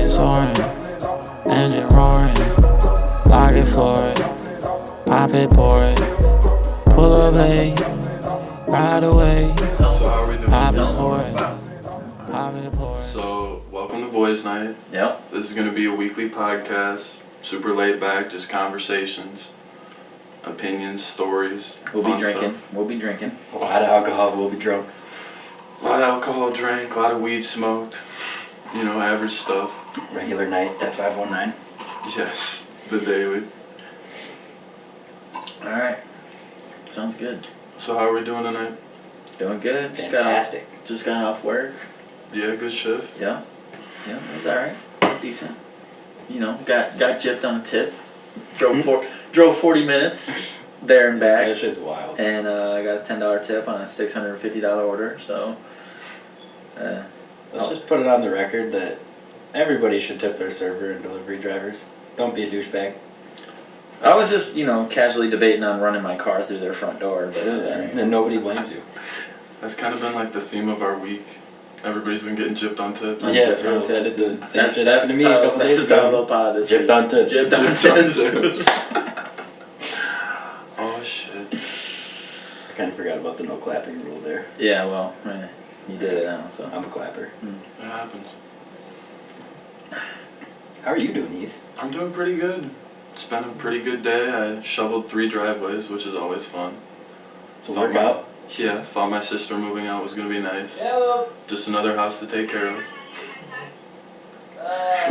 soaring, engine roaring, lock it, floor it, pop it, pour it, pull up, hey, ride away, So how are we doing? pop it, pour it, pop it, pour it. So welcome to Boyz Night. Yep. This is going to be a weekly podcast, super laid back, just conversations, opinions, stories. We'll fun be drinking. stuff. We'll be drinking. A lot of alcohol, we'll be drunk. A lot of alcohol drank, a lot of weed smoked. You know, average stuff. Regular night at 519. Yes, the daily. Alright. Sounds good. So how are we doing tonight? Doing good. Fantastic. Just got off work. Yeah, good shift. Yeah. Yeah, it was alright. It was decent. You know, got jipped on a tip. Drove 40 minutes there and back. That shit's wild. And I got a $10 tip on a $650 order, so Let's just put it on the record that everybody should tip their server and delivery drivers. Don't be a douchebag. I was just, casually debating on running my car through their front door, but it was alright. And nobody blames you. That's kind of been like the theme of our week. Everybody's been getting gypped on tips. Yeah, Yeah, Jipped bro, on tips. the same shit happened to me a couple days That's the title ago. of the pod this Jipped week. on tips. Jipped on tips. Oh shit. I kind of forgot about the no clapping rule there. Yeah, well, you did it now, so. I'm a clapper. It happens. How are you doing, Eve? I'm doing pretty good. It's been a pretty good day. I shoveled 3 driveways, which is always fun. It's a workout. Yeah, thought my sister moving out was gonna be nice. Hello. Just another house to take care of.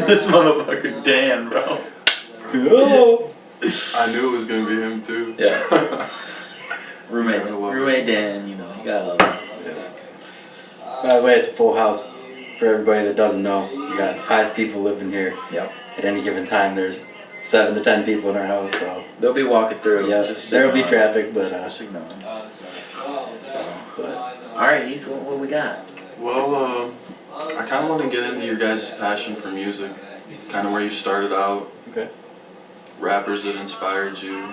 This motherfucker Dan, bro. Oh. I knew it was gonna be him too. Yeah. Roommate Gotta love it. Dan, you gotta love him. By the way, it's a full house. For everybody that doesn't know, we got 5 people living here. Yep. At any given time, there's 7 to 10 people in our house, so They'll be walking through. yeah, Just there will be ignore 'em. traffic, but Just ignore 'em. but Alright, Heath, what we got? Well, I kind of want to get into your guys' passion for music. Kind of where you started out. okay. Rappers that inspired you.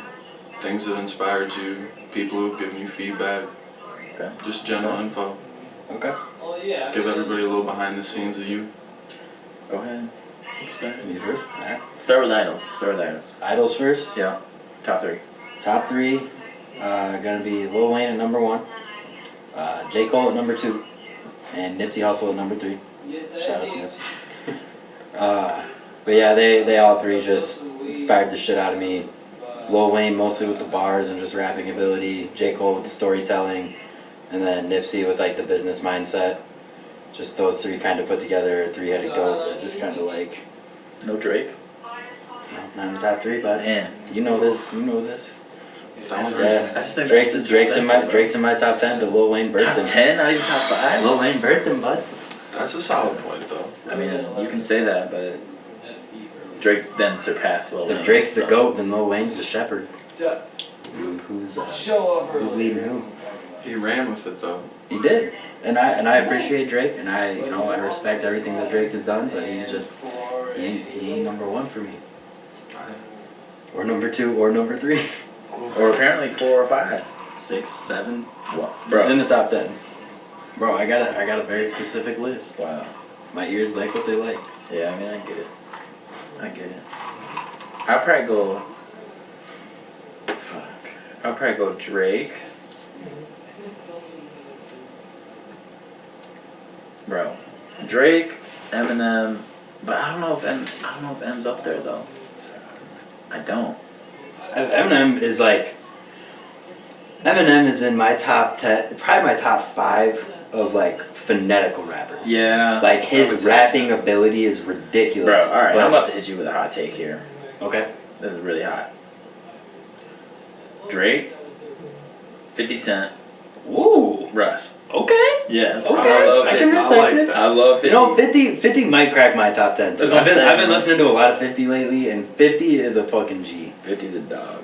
Things that inspired you. People who have given you feedback. Okay. Just general info. Okay. Give everybody a little behind the scenes of you. Go ahead. You can start. Me first. Alright. Start with idols. Idols first. Yeah. Top 3. Top 3, gonna be Lil Wayne at number 1, J. Cole at number 2, and Nipsey Hussle at number 3. Shout out to Nipsey. But yeah, they all 3 just inspired the shit out of me. Lil Wayne mostly with the bars and just rapping ability, J. Cole with the storytelling, and then Nipsey with like the business mindset. Just those 3 kind of put together a 3-headed goat that just kind of like, No Drake. not in the top 3, but Man. you know this. That one's Yeah. I just think Drake's in my top 10 to Lil Wayne birthed Top him. 10, not even top 5. Lil Wayne birthed him, bud. That's a solid point, though. I mean, you can say that, but Drake then surpassed Lil Wayne. If Drake's the so. goat, then Lil Wayne's the shepherd. Who's leading who? He ran with it, though. He did, and I appreciate Drake, and I respect everything that Drake has done, but he ain't number 1 for me, or number 2, or number 3, Or apparently 4 or 5. 6, 7. What? He's in the top 10. Bro, I got a very specific list. Wow. My ears like what they like. Yeah, I mean, I get it. I'll probably go. I'll probably go Drake. Bro, Drake, Eminem, but I don't know if M's up there though. I don't. Eminem is in my top 10, probably my top 5 of like phonetical rappers. Yeah. Like his rapping ability is ridiculous. Bro, all right, but- I'm about to hit you with a hot take here. Okay. This is really hot. Drake, 50 Cent, Ooh. Russ. Okay. Yeah. Okay. I love 50. I can respect I like it. that. I love 50. You know, 50 might crack my top 10 too. That's what I'm saying. I've been listening to a lot of 50 lately, and 50 is a fucking G. 50's a dog.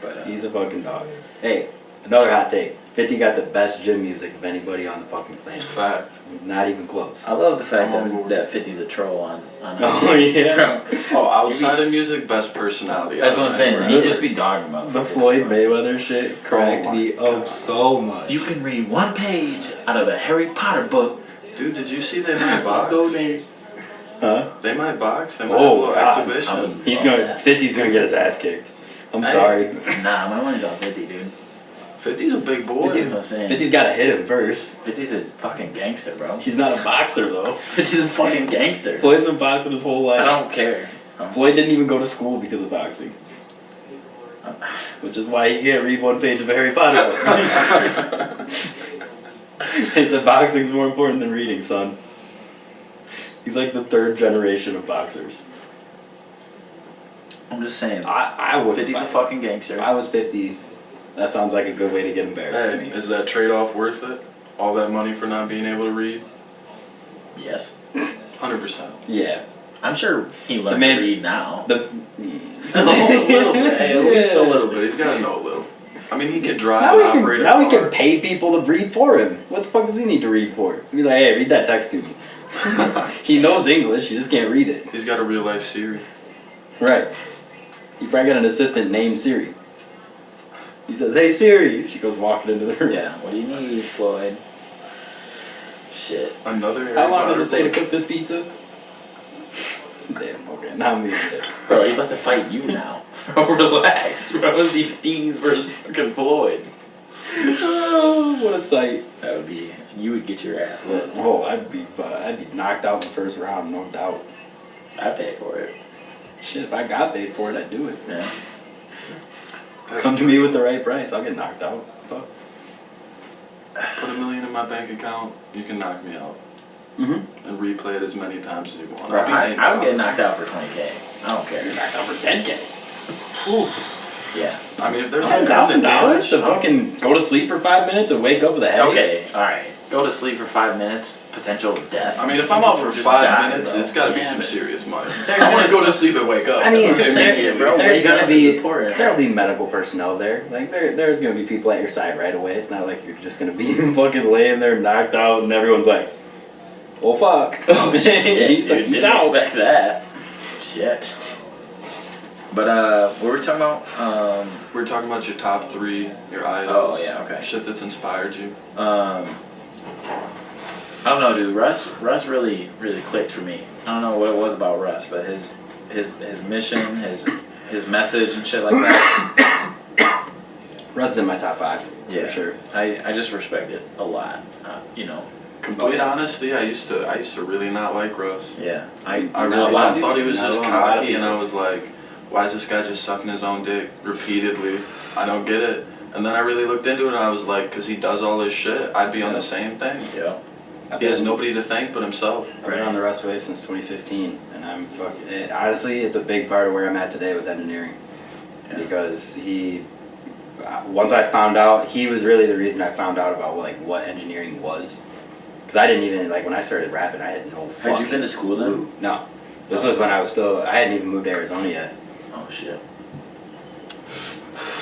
But He's a fucking dog. Hey, another hot take. 50 got the best gym music of anybody on the fucking planet. Fact. Not even close. I love the fact I'm on that board. 50's a troll on Oh yeah. Oh, outside of music, best personality. That's what I'm saying. Right. He just be dogging about The fuckers. Floyd Mayweather shit cracked Oh my me God. up so much. If you can read one page out of the Harry Potter book, Dude, did you see they made a box? Huh? They might box. They might Oh, have a little God. exhibition. He's gonna 50's gonna get his ass kicked. I'm sorry. Nah, my money's on 50, dude. 50's a big boy. 50's, That's what I'm saying. 50's gotta hit him first. 50's a fucking gangster, bro. He's not a boxer though. 50's a fucking gangster. Floyd's been boxing his whole life. I don't care. Floyd didn't even go to school because of boxing. Which is why he can't read one page of Harry Potter. They said boxing's more important than reading, son. He's like the third generation of boxers. I'm just saying. I would. 50's a fucking gangster. If I was 50, that sounds like a good way to get embarrassed to Hey, me. is that trade-off worth it? All that money for not being able to read? Yes. 100%. Yeah. I'm sure he learned man's- to read now. A little bit. Hey, at least a little bit. He's got to know a little. I mean, he can drive Now and he operate can, a now he car. can pay people to read for him. What the fuck does he need to read for? Be like, hey, read that text to me. He knows English, he just can't read it. He's got a real-life Siri. Right. He probably got an assistant named Siri. He says, hey Siri. She goes walking into the room. Yeah. What do you need, Floyd? Shit. Another Harry How long Potter does it say to book. cook this pizza? Damn, okay, now I'm being sick. Bro, he about to fight you now. Bro, relax. Bro, these Steves versus fucking Floyd. Oh, what a sight. That would be. You would get your ass whipped. Oh, I'd be knocked out in the first round, no doubt. I'd pay for it. Shit, if I got paid for it, I'd do it. Yeah. That's Come to me with the right price, I'll get knocked out. Fuck. Put $1 million in my bank account, you can knock me out. Mm-hmm. And replay it as many times as you want. Bro, I'll be I would get $8. knocked out for 20K. I don't care. Knocked out for 10K. Ooh. Yeah. I mean, if there's $10,000 to fucking go to sleep for 5 minutes and wake up with a headache? Okay, alright. Go to sleep for 5 minutes, potential death. I mean, if Some I'm out people for just 5 die, minutes, bro. it's got to be Yeah, some but- serious money. I want to go to sleep and wake up. I mean, I'm just saying, bro, there's wake gonna up be and report it. there'll be medical personnel there. Like there's gonna be people at your side right away. It's not like you're just gonna be fucking laying there knocked out and everyone's like, "Oh fuck." Oh shit, he's dude, he's didn't out. expect that. Shit. But what were we talking about? We're talking about your top 3, your idols. Oh yeah, okay. Shit that's inspired you. I don't know, dude. Russ really clicked for me. I don't know what it was about Russ, but his mission, his message and shit like that. Russ is in my top 5 Yeah. for sure. I just respect it a lot. You know. Complete honesty, I used to really not like Russ. Yeah. I know really a lot of thought he was people- just I know a lot of cocky, and I people. was like, why is this guy just sucking his own dick repeatedly? I don't get it. And then I really looked into it, and I was like, because he does all this shit, I'd be on the same thing. Yeah. He has nobody to thank but himself. I've been on the Russ wave since 2015, and I'm fucking. Honestly, it's a big part of where I'm at today with engineering, Yeah. because once I found out, he was really the reason I found out about what engineering was, because I didn't even when I started rapping, I had no. Had you been to school then? clue. No, this was when I hadn't even moved to Arizona yet. Oh shit.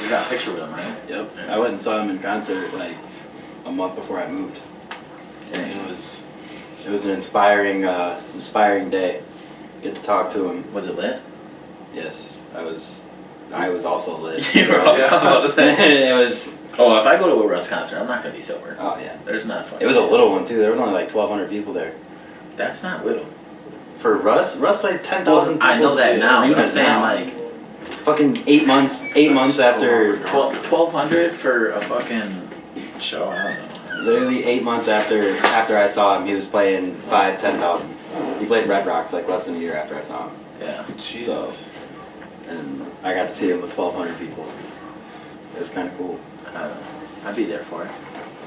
You got a picture with him, right? Yep. I went and saw him in concert a month before I moved. Yeah. It was an inspiring day. Get to talk to him. Was it lit? Yes, I was also lit. You were also about to say. It was. Oh, if I go to a Russ concert, I'm not gonna be sober. Oh yeah. There's not fucking. It was a chance. little one too. There was only 1,200 people there. That's not little. For Russ plays 10,000 people. I know that to now, but I'm arenas saying now. Fucking 8 months. 8 months so after. long ago. 1,200 for a fucking show. I don't know. Literally 8 months after I saw him, he was playing 10,000. He played Red Rocks less than a year after I saw him. Yeah. Jesus. And I got to see him with 1,200 people. It was kind of cool. I don't know. I'd be there for it.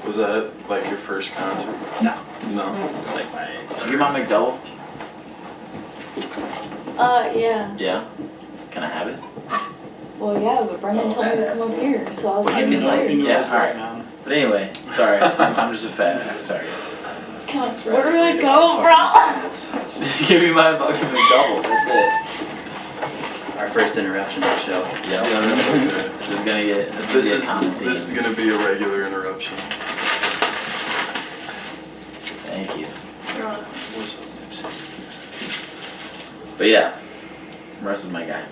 Was that your first concert? No. No. It's like my. Did you get my McDouble? Yeah. Yeah. Can I have it? Well, yeah, but Brendan Oh, told me to come badass. up here, so I was Well, you getting can, like, here. yeah, alright. But anyway, sorry. I'm just a fat ass. Sorry. Where do I go, bro? Just give me my fucking McDouble. That's it. Our first interruption of the show. Yeah, that's okay. This is gonna get. This is gonna be a common theme. is gonna be a regular interruption. Thank you. What's up, Nipsey? But yeah, Russ is my guy.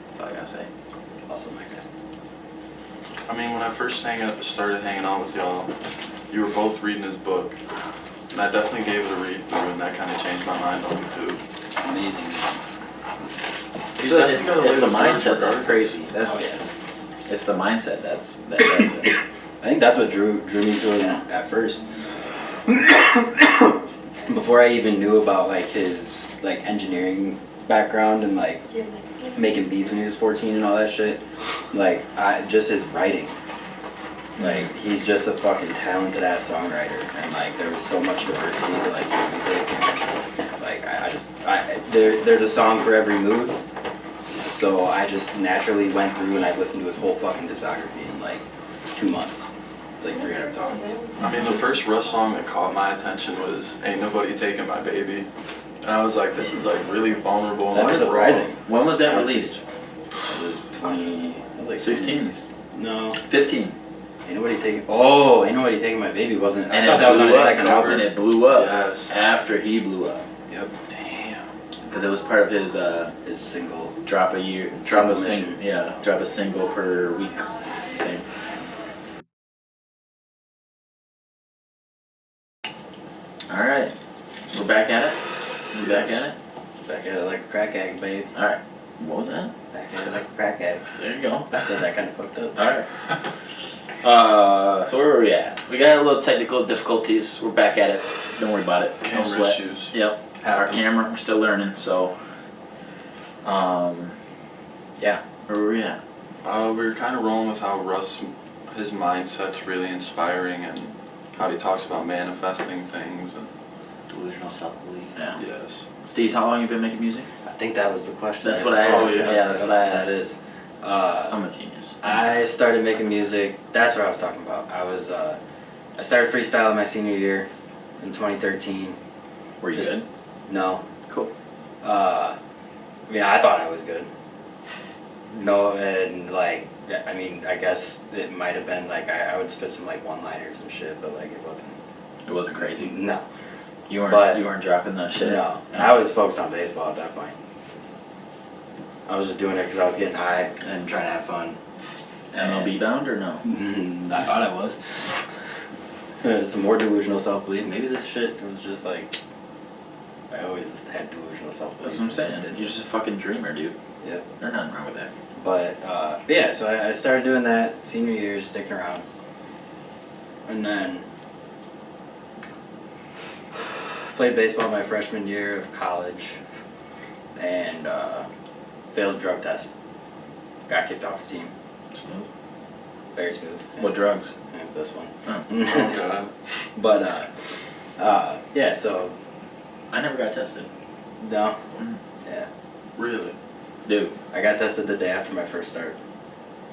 That's all I gotta say. Also my guy. I mean, when I first started hanging out with y'all, you were both reading his book. And I definitely gave it a read through, and that kind of changed my mind on him too. amazing. He's It's definitely the the mindset that's regard. crazy. That's Oh yeah. It's the mindset that does it. I think that's what drew me to him at first. Before I even knew about like his like engineering background and like making beats when he was 14 and all that shit, like just his writing. Like he's just a fucking talented ass songwriter, and like there was so much diversity to like his music. Like there's a song for every mood. So I just naturally went through and I listened to his whole fucking discography in like 2 months. It's like 300 songs. I mean, the first Russ song that caught my attention was "Ain't Nobody Taking My Baby," and I was like, "This is like really vulnerable." And That's like, surprising. When was that released? It was 16. No. 15. Ain't nobody taking my baby wasn't. I And thought it that was on blew his up, second cover. and album. it blew up Yes. after he blew up. Yep. Damn. Because it was part of his His single. drop a single per week thing. All right, we're back at it. Back at it. Back at it like a crack addict, babe. All right. What was that? Back at it like a crack addict. There you go. I said that kind of fucked up. All right. So where were we at? We got a little technical difficulties. We're back at it. Don't worry about it. No Camera sweat. issues. Yep. Our Happens. camera. We're still learning. So. Yeah. Where were we at? We were kind of rolling with how Russ, his mindset's really inspiring, and how he talks about manifesting things. And Delusional self-belief. Yeah. yes. Steve, how long you been making music? I think that was the question. That's what I asked. yeah. Yeah, that's what I asked. That is. I'm a genius. I started making music. That's what I was talking about. I started freestyling my senior year in 2013. Were you Just- good? No. Cool. I mean, I thought I was good. No, and like, I mean, I guess it might have been like I would spit some like one-liners and shit, but like it wasn't. It wasn't crazy. No. You weren't. But- You weren't dropping that shit. No. And I was focused on baseball at that point. I was just doing it because I was getting high and trying to have fun. MLB bound or no? I thought I was. Some more delusional self-belief. Maybe this shit was just like. I always had delusional self-belief. That's what I'm saying. You're just a fucking dreamer, dude. Yep. There's nothing wrong with that. But yeah, so I started doing that senior year, just dicking around. And then played baseball my freshman year of college and failed a drug test. Got kicked off the team. Smooth. Very smooth. What drugs? Yeah, this one. Oh. Oh god. But yeah, so I never got tested. no. Mm. Yeah. Really? Dude. I got tested the day after my first start.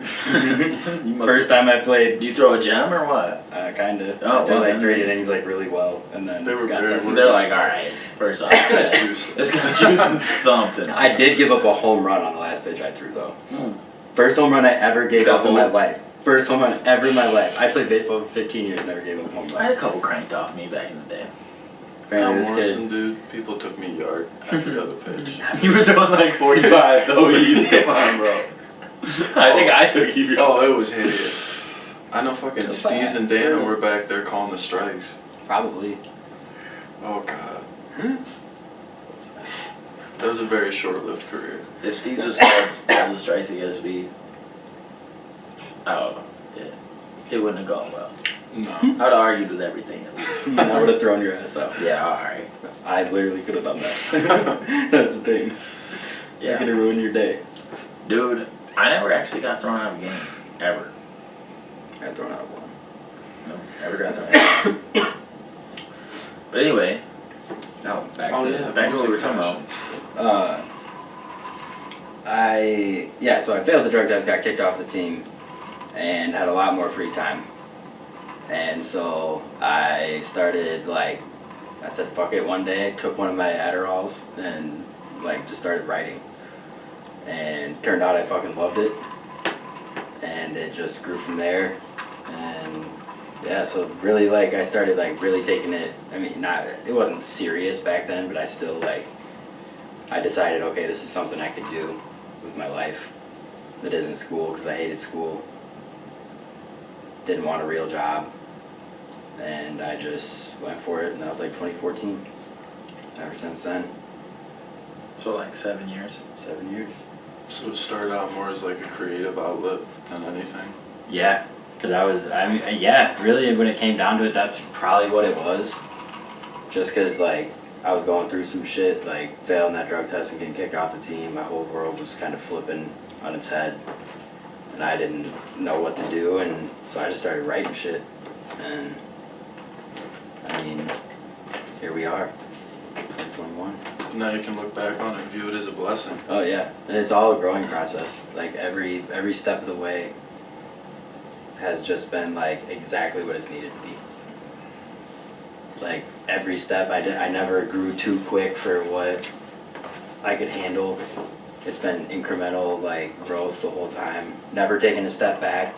You First time I played, Do you throw a gem or what? kinda. Oh, I did well, like then- 3 innings like really well, and then They were got very tested. So they're like, all right, first off, That's juicy. it's got juicing something. I did give up a home run on the last pitch I threw though. Mm. First home run I ever gave up in my Couple. life. First home run ever in my life. I played baseball for 15 years, never gave up a home I had run. a couple cranked off me back in the day. Apparently Al this Morrison, kid. dude, people took me yard every other pitch. You were throwing like 45 though. Come on, bro. I think I took you. Oh, it was hideous. I know fucking It's Steez bad. and Dana were back there calling the strikes. Probably. Oh god. That was a very short-lived career. If Steve's was called the strikes against me, I don't know. It wouldn't have gone well. No. I'd have argued with everything at least. I would have thrown your ass out. Yeah, alright. I literally could have done that. That's the thing. I Yeah. could have ruined your day. Dude, I never actually got thrown out of a game. Ever. I got thrown out of one. No, never got thrown out. But anyway, No, back Oh to yeah, back to what we were talking about. So I failed the drug test, got kicked off the team, and had a lot more free time. And so I started I said fuck it one day, took one of my Adderalls and just started writing. And turned out I fucking loved it. And it just grew from there. And yeah, so really I started really taking it, I mean it wasn't serious back then, but I still I decided, okay, this is something I could do with my life that isn't school, because I hated school. Didn't want a real job. And I just went for it, and that was 2014. Ever since then. So like 7 years. 7 years. So it started out more as like a creative outlet than anything. Yeah, because yeah, really when it came down to it, that's probably what it was. Just because, like, I was going through some shit, like, failing that drug test and getting kicked off the team. My whole world was kind of flipping on its head. And I didn't know what to do, and so I just started writing shit. And, I mean, here we are, 2021. Now you can look back on it and view it as a blessing. Oh, yeah. And it's all a growing process. Like, every step of the way has just been, like, exactly what it's needed to be. Like, every step, I never grew too quick for what I could handle. It's been incremental, like, growth the whole time. Never taking a step back,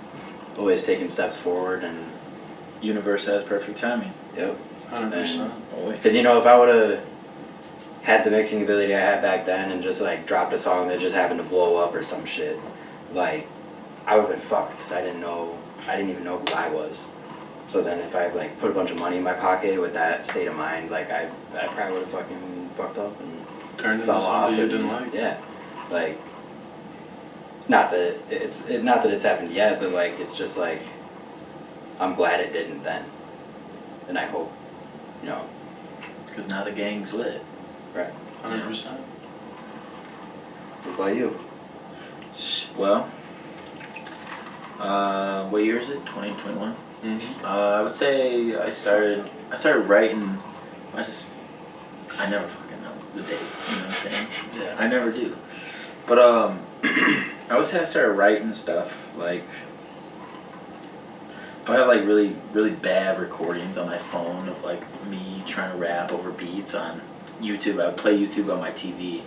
always taking steps forward, and... Universe has perfect timing. Yep. 100%. Always. Because, you know, if I would have had the mixing ability I had back then and just, like, dropped a song that just happened to blow up or some shit, like, I would have been fucked because I didn't even know who I was. So then if I, like, put a bunch of money in my pocket with that state of mind, like, I probably would have fucking fucked up and Turned into fell off. something you didn't like. Yeah. Like, not that it's happened yet, but, like, it's just, like, I'm glad it didn't then. And I hope, you know. Because now the gang's lit. Right. 100%. What about you? Well, what year is it? 2021. Mm-hmm. I would say I started writing. I never fucking know the date. You know what I'm saying? Yeah. I never do. But I would say I started writing stuff like. I have like really, really bad recordings on my phone of like me trying to rap over beats on YouTube. I would play YouTube on my TV.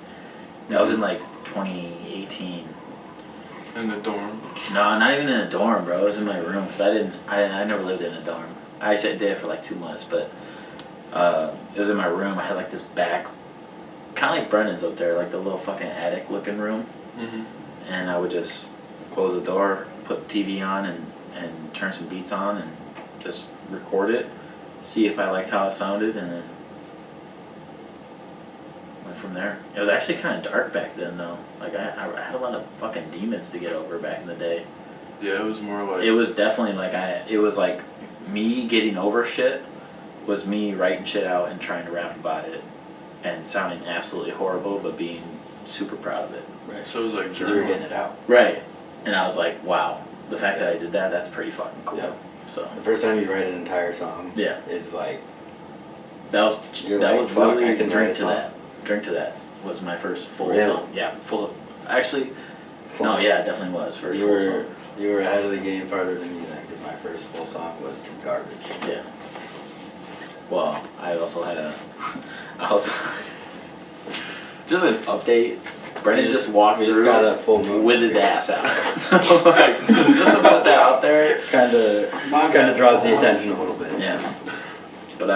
That was in like 2018. In the dorm. No, not even in a dorm, bro. It was in my room because I never lived in a dorm. I actually did it for like 2 months, but it was in my room. I had like this back, kind of like Brennan's up there, like the little fucking attic looking room. Mm-hmm. And I would just close the door, put the TV on, and turn some beats on, and just record it, see if I liked how it sounded, and then went from there. It was actually kind of dark back then, though. Like, I had a lot of fucking demons to get over back in the day. Yeah, it was more like... It was definitely like it was like me getting over shit was me writing shit out and trying to rap about it and sounding absolutely horrible, but being super proud of it. Right. So it was like Because you were journaling. getting it out. Right. And I was like, wow, the fact that I did that, that's pretty fucking cool. Yeah. So The first time you write an entire song, yeah, it's like, that was You're that like, was fuck, really I can write drink a to song. that. Drink to that was my first full Really? song. Yeah, full of actually. Full. No, yeah, it definitely was first you full song. were ahead of the game farther than me then, because my first full song was garbage. Yeah. Well, I also had just an update. Brendan just walked We just through got a full moon. with his ass out. Like, just to put that out there. Kind of draws the attention a little bit. Yeah. But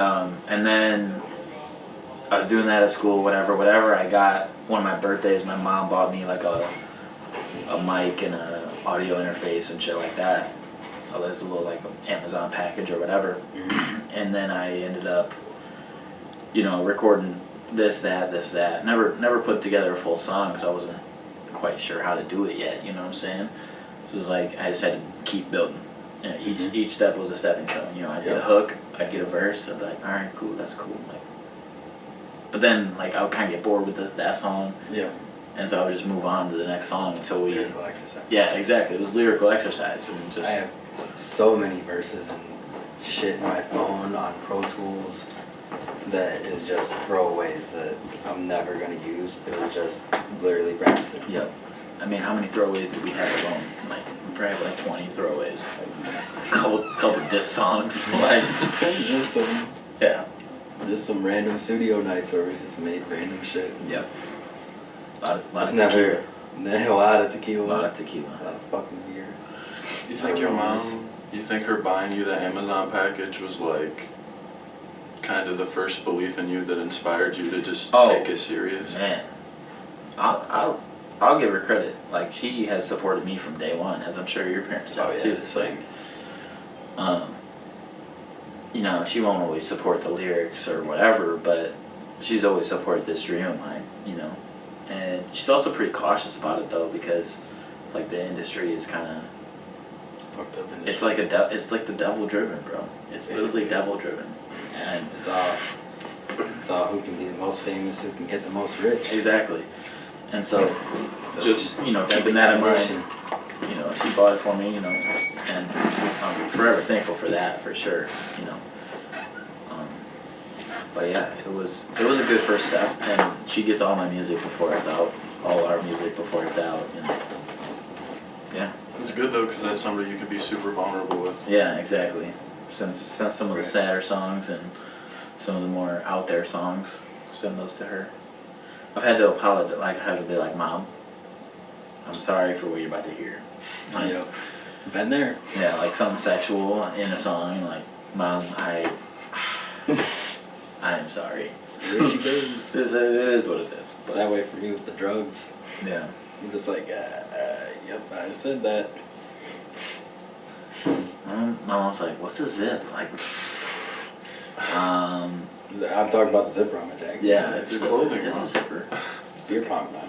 and then I was doing that at school, whatever. I got one of my birthdays. My mom bought me like a mic and a audio interface and shit like that. There's a little like Amazon package or whatever. And then I ended up, recording this, that. Never put together a full song because I wasn't quite sure how to do it yet. You know what I'm saying? So it was like I just had to keep building. Each step was a stepping stone. I'd get a hook, I'd get a verse, I'd be like, all right, cool, that's cool. Like, but then like I would kind of get bored with that song. Yeah. And so I would just move on to the next song until we. Lyrical exercise. Yeah, exactly. It was lyrical exercise and just. I have so many verses and shit in my phone on Pro Tools that is just throwaways that I'm never gonna use. It was just literally practicing. Yep. I mean, how many throwaways did we have alone? Like, we probably have like 20 throwaways. Couple diss songs. Like, just some random studio nights where we just made random shit. Yep. A lot of A lot of A tequila. lot of tequila. A lot of fucking beer. You think your mom, you think her buying you the Amazon package was like kind of the first belief in you that inspired you to just take it serious? Man, I'll give her credit. Like, she has supported me from day one, as I'm sure your parents have too. It's like, she won't always support the lyrics or whatever, but she's always supported this dream of mine. she's also pretty cautious about it though, because like the industry is kind of Fucked up industry. it's like it's like the devil driven, bro. It's literally devil driven, and It's all who can be the most famous, who can get the most rich. exactly. And so just keeping deadly that in mind, combination. she bought it for me, and I'm forever thankful for that, for sure, But yeah, it was a good first step, and she gets all my music before it's out, all our music before it's out, and yeah. It's good though, because that's somebody you can be super vulnerable with. Yeah, exactly. Send some of the sadder songs and some of the more out there songs, send those to her. I've had to apologize, like I had to be like, Mom, I'm sorry for what you're about to hear. Like, Yep. Been there. yeah, like something sexual in a song, like, Mom, I am sorry. There she goes. It is what it is. It's But, that way for me with the drugs. yeah. I'm just like, yep, I said that. My mom's like, what's a zip? Like, I'm talking about the zipper on my jacket. yeah, It's clothing, It's a Mom. zipper. It's your punk, man.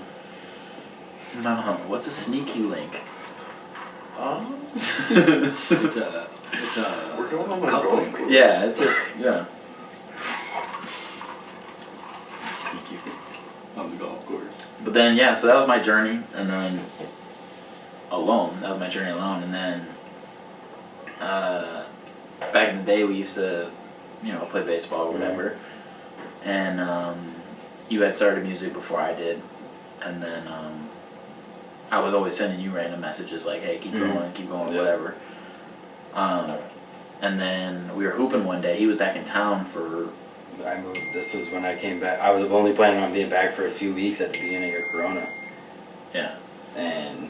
Mom, what's a sneaky link? It's a We're going on the cup golf link. course. Yeah, it's just, yeah. Sneaky on the golf course. But then, yeah, so that was my journey, and then alone, that was my journey alone, and then back in the day we used to, play baseball or whatever, and you had started music before I did, and then I was always sending you random messages like, hey, keep going, Yeah. whatever. And then we were hooping one day, he was back in town for... I moved. This was when I came back. I was only planning on being back for a few weeks at the beginning of Corona. Yeah. And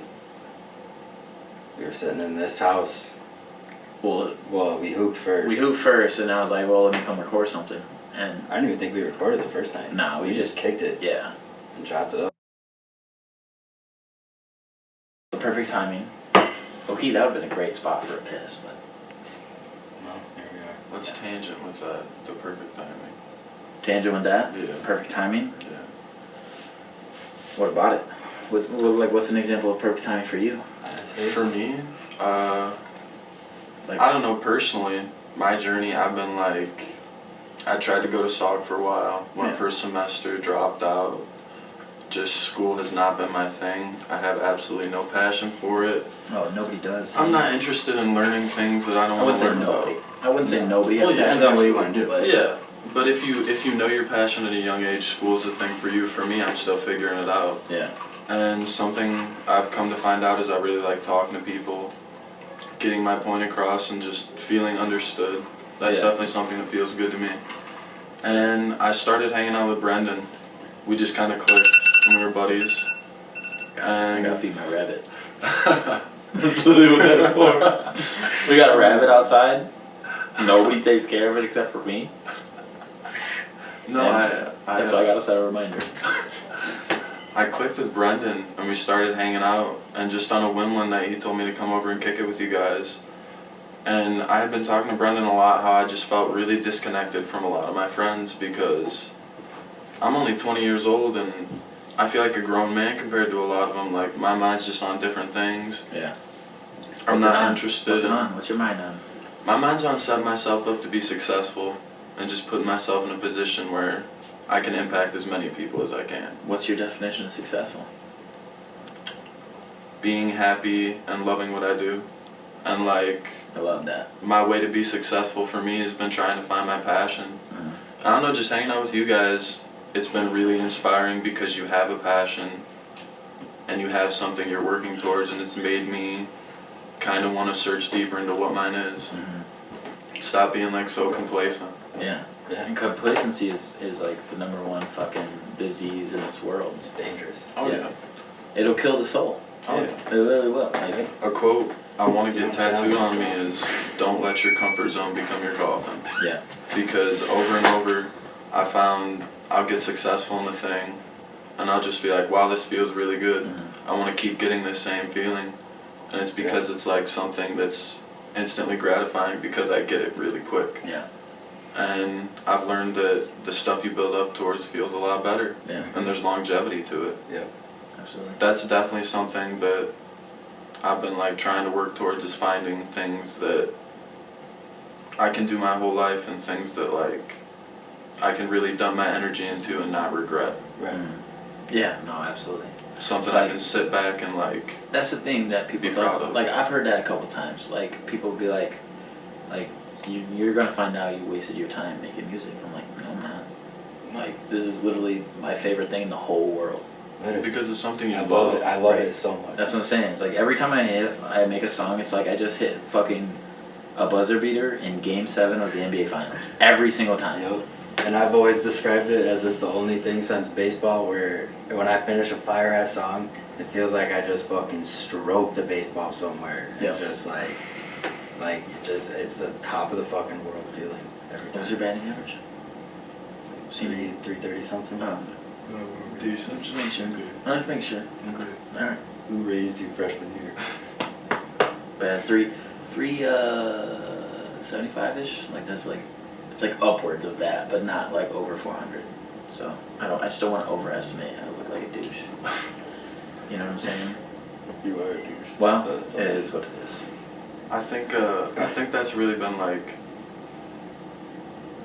we were sitting in this house. Well, we hooped first. we hooped first, and I was like, well, let me come record something. And I didn't even think we recorded the first night. Nah, we just kicked it yeah, and chopped it up. the perfect timing. Okay, that would have been a great spot for a piss, but Well, here we are. Let's tangent with that. The perfect timing. tangent with that. Yeah. Perfect timing. Yeah. What about it? What's an example of perfect timing for you? Honestly, For me, Like, I don't know personally. My journey, I've been like, I tried to go to SOG for a while. Went Yeah. for a semester, dropped out. Just school has not been my thing. I have absolutely no passion for it. oh, nobody does. I'm not interested in learning things that I don't I want wouldn't to say learn nobody. about. I wouldn't say nobody. Well, has yeah, passion depends on for what you school, wanna do. but- Yeah, but if you know your passion at a young age, school is a thing for you. For me, I'm still figuring it out. Yeah. And something I've come to find out is I really like talking to people, getting my point across, and just feeling understood. That's Yeah. definitely something that feels good to me. And I started hanging out with Brendan. We just kind of clicked, and we were buddies. I gotta And feed my rabbit. That's literally what that's for. We got a rabbit outside. Nobody takes care of it except for me. no, And so I gotta set a reminder. I clicked with Brendan, and we started hanging out. And just on a whim one night, he told me to come over and kick it with you guys. And I had been talking to Brendan a lot how I just felt really disconnected from a lot of my friends because I'm only 20 years old and I feel like a grown man compared to a lot of them. Like, my mind's just on different things. Yeah. I'm What's it not on? interested What's it in... on? What's your mind on? My mind's on setting myself up to be successful and just putting myself in a position where I can impact as many people as I can. What's your definition of successful? Being happy and loving what I do. And like, I love that. my way to be successful for me has been trying to find my passion. Mm-hmm. I don't know, just hanging out with you guys, it's been really inspiring because you have a passion and you have something you're working towards, and it's made me kind of want to search deeper into what mine is. Mm-hmm. Stop being like so complacent. Yeah. Yeah. And complacency is like the number one fucking disease in this world. It's dangerous. Oh Yeah. It'll kill the soul. Oh yeah. It literally will. Like, A quote I want to get Yeah, tattooed on me balance. is, don't let your comfort zone become your coffin. yeah. Because over and over, I found I'll get successful in a thing, and I'll just be like, wow, this feels really good. Mm-hmm. I want to keep getting this same feeling. And it's because it's like something that's instantly gratifying because I get it really quick. Yeah. And I've learned that the stuff you build up towards feels a lot better. Yeah. And there's longevity to it. Yep. Absolutely. that's definitely something that I've been like trying to work towards, is finding things that I can do my whole life and things that like I can really dump my energy into and not regret. Right. Yeah, no, absolutely. Something I Like- can sit back and like That's the thing that people Be talk proud about. of. Like, I've heard that a couple times. Like, people be like, you're gonna find out you wasted your time making music. I'm like, no, I'm not. Like, this is literally my favorite thing in the whole world. Literally. because it's something you I love. love it. I love Right. it so much. That's what I'm saying. It's like every time I make a song, it's like I just hit fucking a buzzer beater in Game 7 of the NBA Finals. Every single time. Yep. And I've always described it as it's the only thing since baseball where when I finish a fire ass song, it feels like I just fucking stroked the baseball somewhere. Yep. And just it's the top of the fucking world feeling every time. What's your batting average? 330 something. Oh, Decent. just make sure. I'll just make sure. Alright. Who raised you freshman year? Bad 75-ish. Like that's like, it's like upwards of that, but not like over 400. So I just don't want to overestimate. I look like a douche. You know what I'm saying? You are a douche. Well, That's it is what it is. I think that's really been like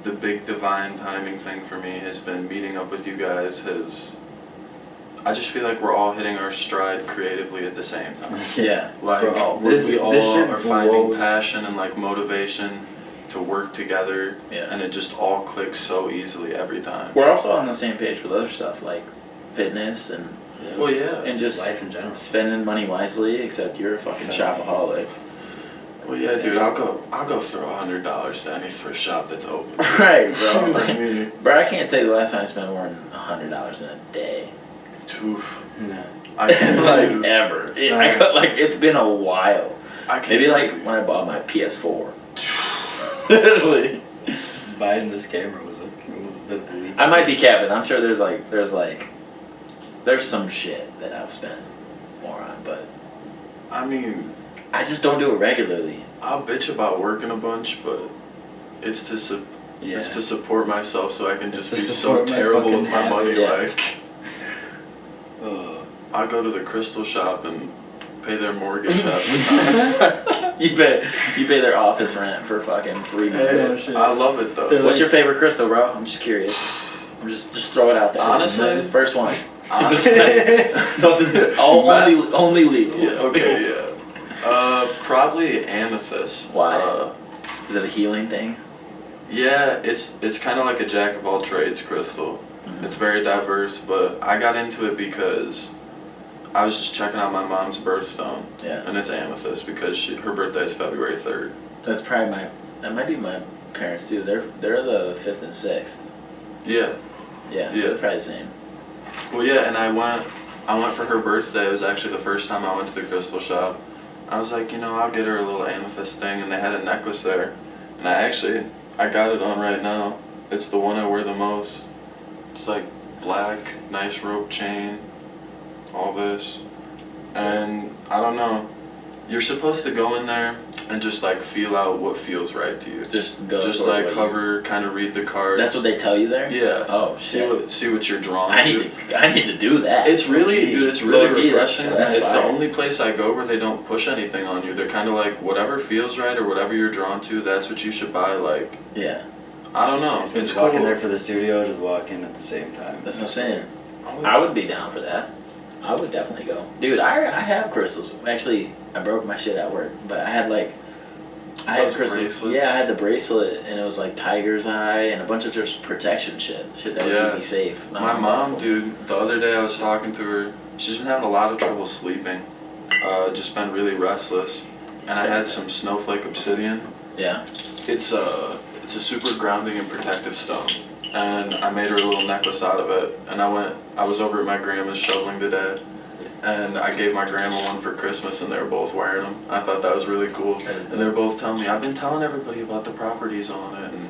the big divine timing thing for me, has been meeting up with you guys. I just feel like we're all hitting our stride creatively at the same time. Yeah. Like Bro, we this all shit are finding blows. passion and like motivation to work together, Yeah. and it just all clicks so easily every time. We're also on the same page with other stuff like fitness and Well, yeah. and Just just life in general. spending money wisely. Except you're a fucking shopaholic. Well, yeah, dude. I'll go throw $100 to any thrift shop that's open. Right, bro. Like Like, me. bro, I can't tell you the last time I spent more than $100 in a day. Oof. Yeah. I can't Like do- ever. It's been a while. I can't Maybe tell like you. when I bought my PS4. Literally. Buying this camera was a bit of a leap. I might be capping. I'm sure there's some shit that I've spent more on, but I mean, I just don't do it regularly. I'll bitch about working a bunch, but it's to support myself, so I can just It's to be so support my terrible with fucking my money. habit. Like, I go to the crystal shop and pay their mortgage half the time. You pay their office rent for fucking 3 months. It's- shit. I love it though. What's your favorite crystal, bro? I'm just curious. Just throw it out there. Honestly? First one. Honestly, Nothing. Only legal. yeah, okay, yeah. Probably amethyst. Why? Is it a healing thing? Yeah, it's kind of like a jack of all trades crystal. Mhm. It's very diverse, but I got into it because I was just checking out my mom's birthstone, Yeah. and it's amethyst because her birthday is February 3rd. That's probably that might be my parents too. They're the 5th and 6th. Yeah. Yeah, so Yeah. they're probably the same. Well, yeah, and I went for her birthday. It was actually the first time I went to the crystal shop. I was like, I'll get her a little amethyst thing, and they had a necklace there, and I got it on right now. It's the one I wear the most. It's like black, nice rope chain, all this, and I don't know. You're supposed to go in there and just like feel out what feels right to you. Just go. Just for like what hover, kind of read the cards. That's what they tell you there. Yeah. Oh See shit. see what you're drawn I to. need to do that. It's really, dude, it's really Look, yeah, refreshing. that's It's the fire. only place I go where they don't push anything on you. They're kind of like, whatever feels right or whatever you're drawn to, that's what you should buy. Like, Yeah, I don't know. Just It's walk cool. in there for the studio, just walk in at the same time. that's what I'm saying. Oh, I would be down for that. I would definitely go. Dude, I have crystals. Actually, I broke my shit at work, but I had Those crystals. bracelets? Yeah, I had the bracelet, and it was like tiger's eye and a bunch of just protection shit that would Yeah. keep me safe. My mom, dude, the other day I was talking to her. She's been having a lot of trouble sleeping. Just been really restless. And I had some snowflake obsidian. Yeah. It's a super grounding and protective stone. And I made her a little necklace out of it. And I was over at my grandma's shoveling today. And I gave my grandma one for Christmas, and they were both wearing them. I thought that was really cool. That is And they're both telling me, I've been telling everybody about the properties on it. And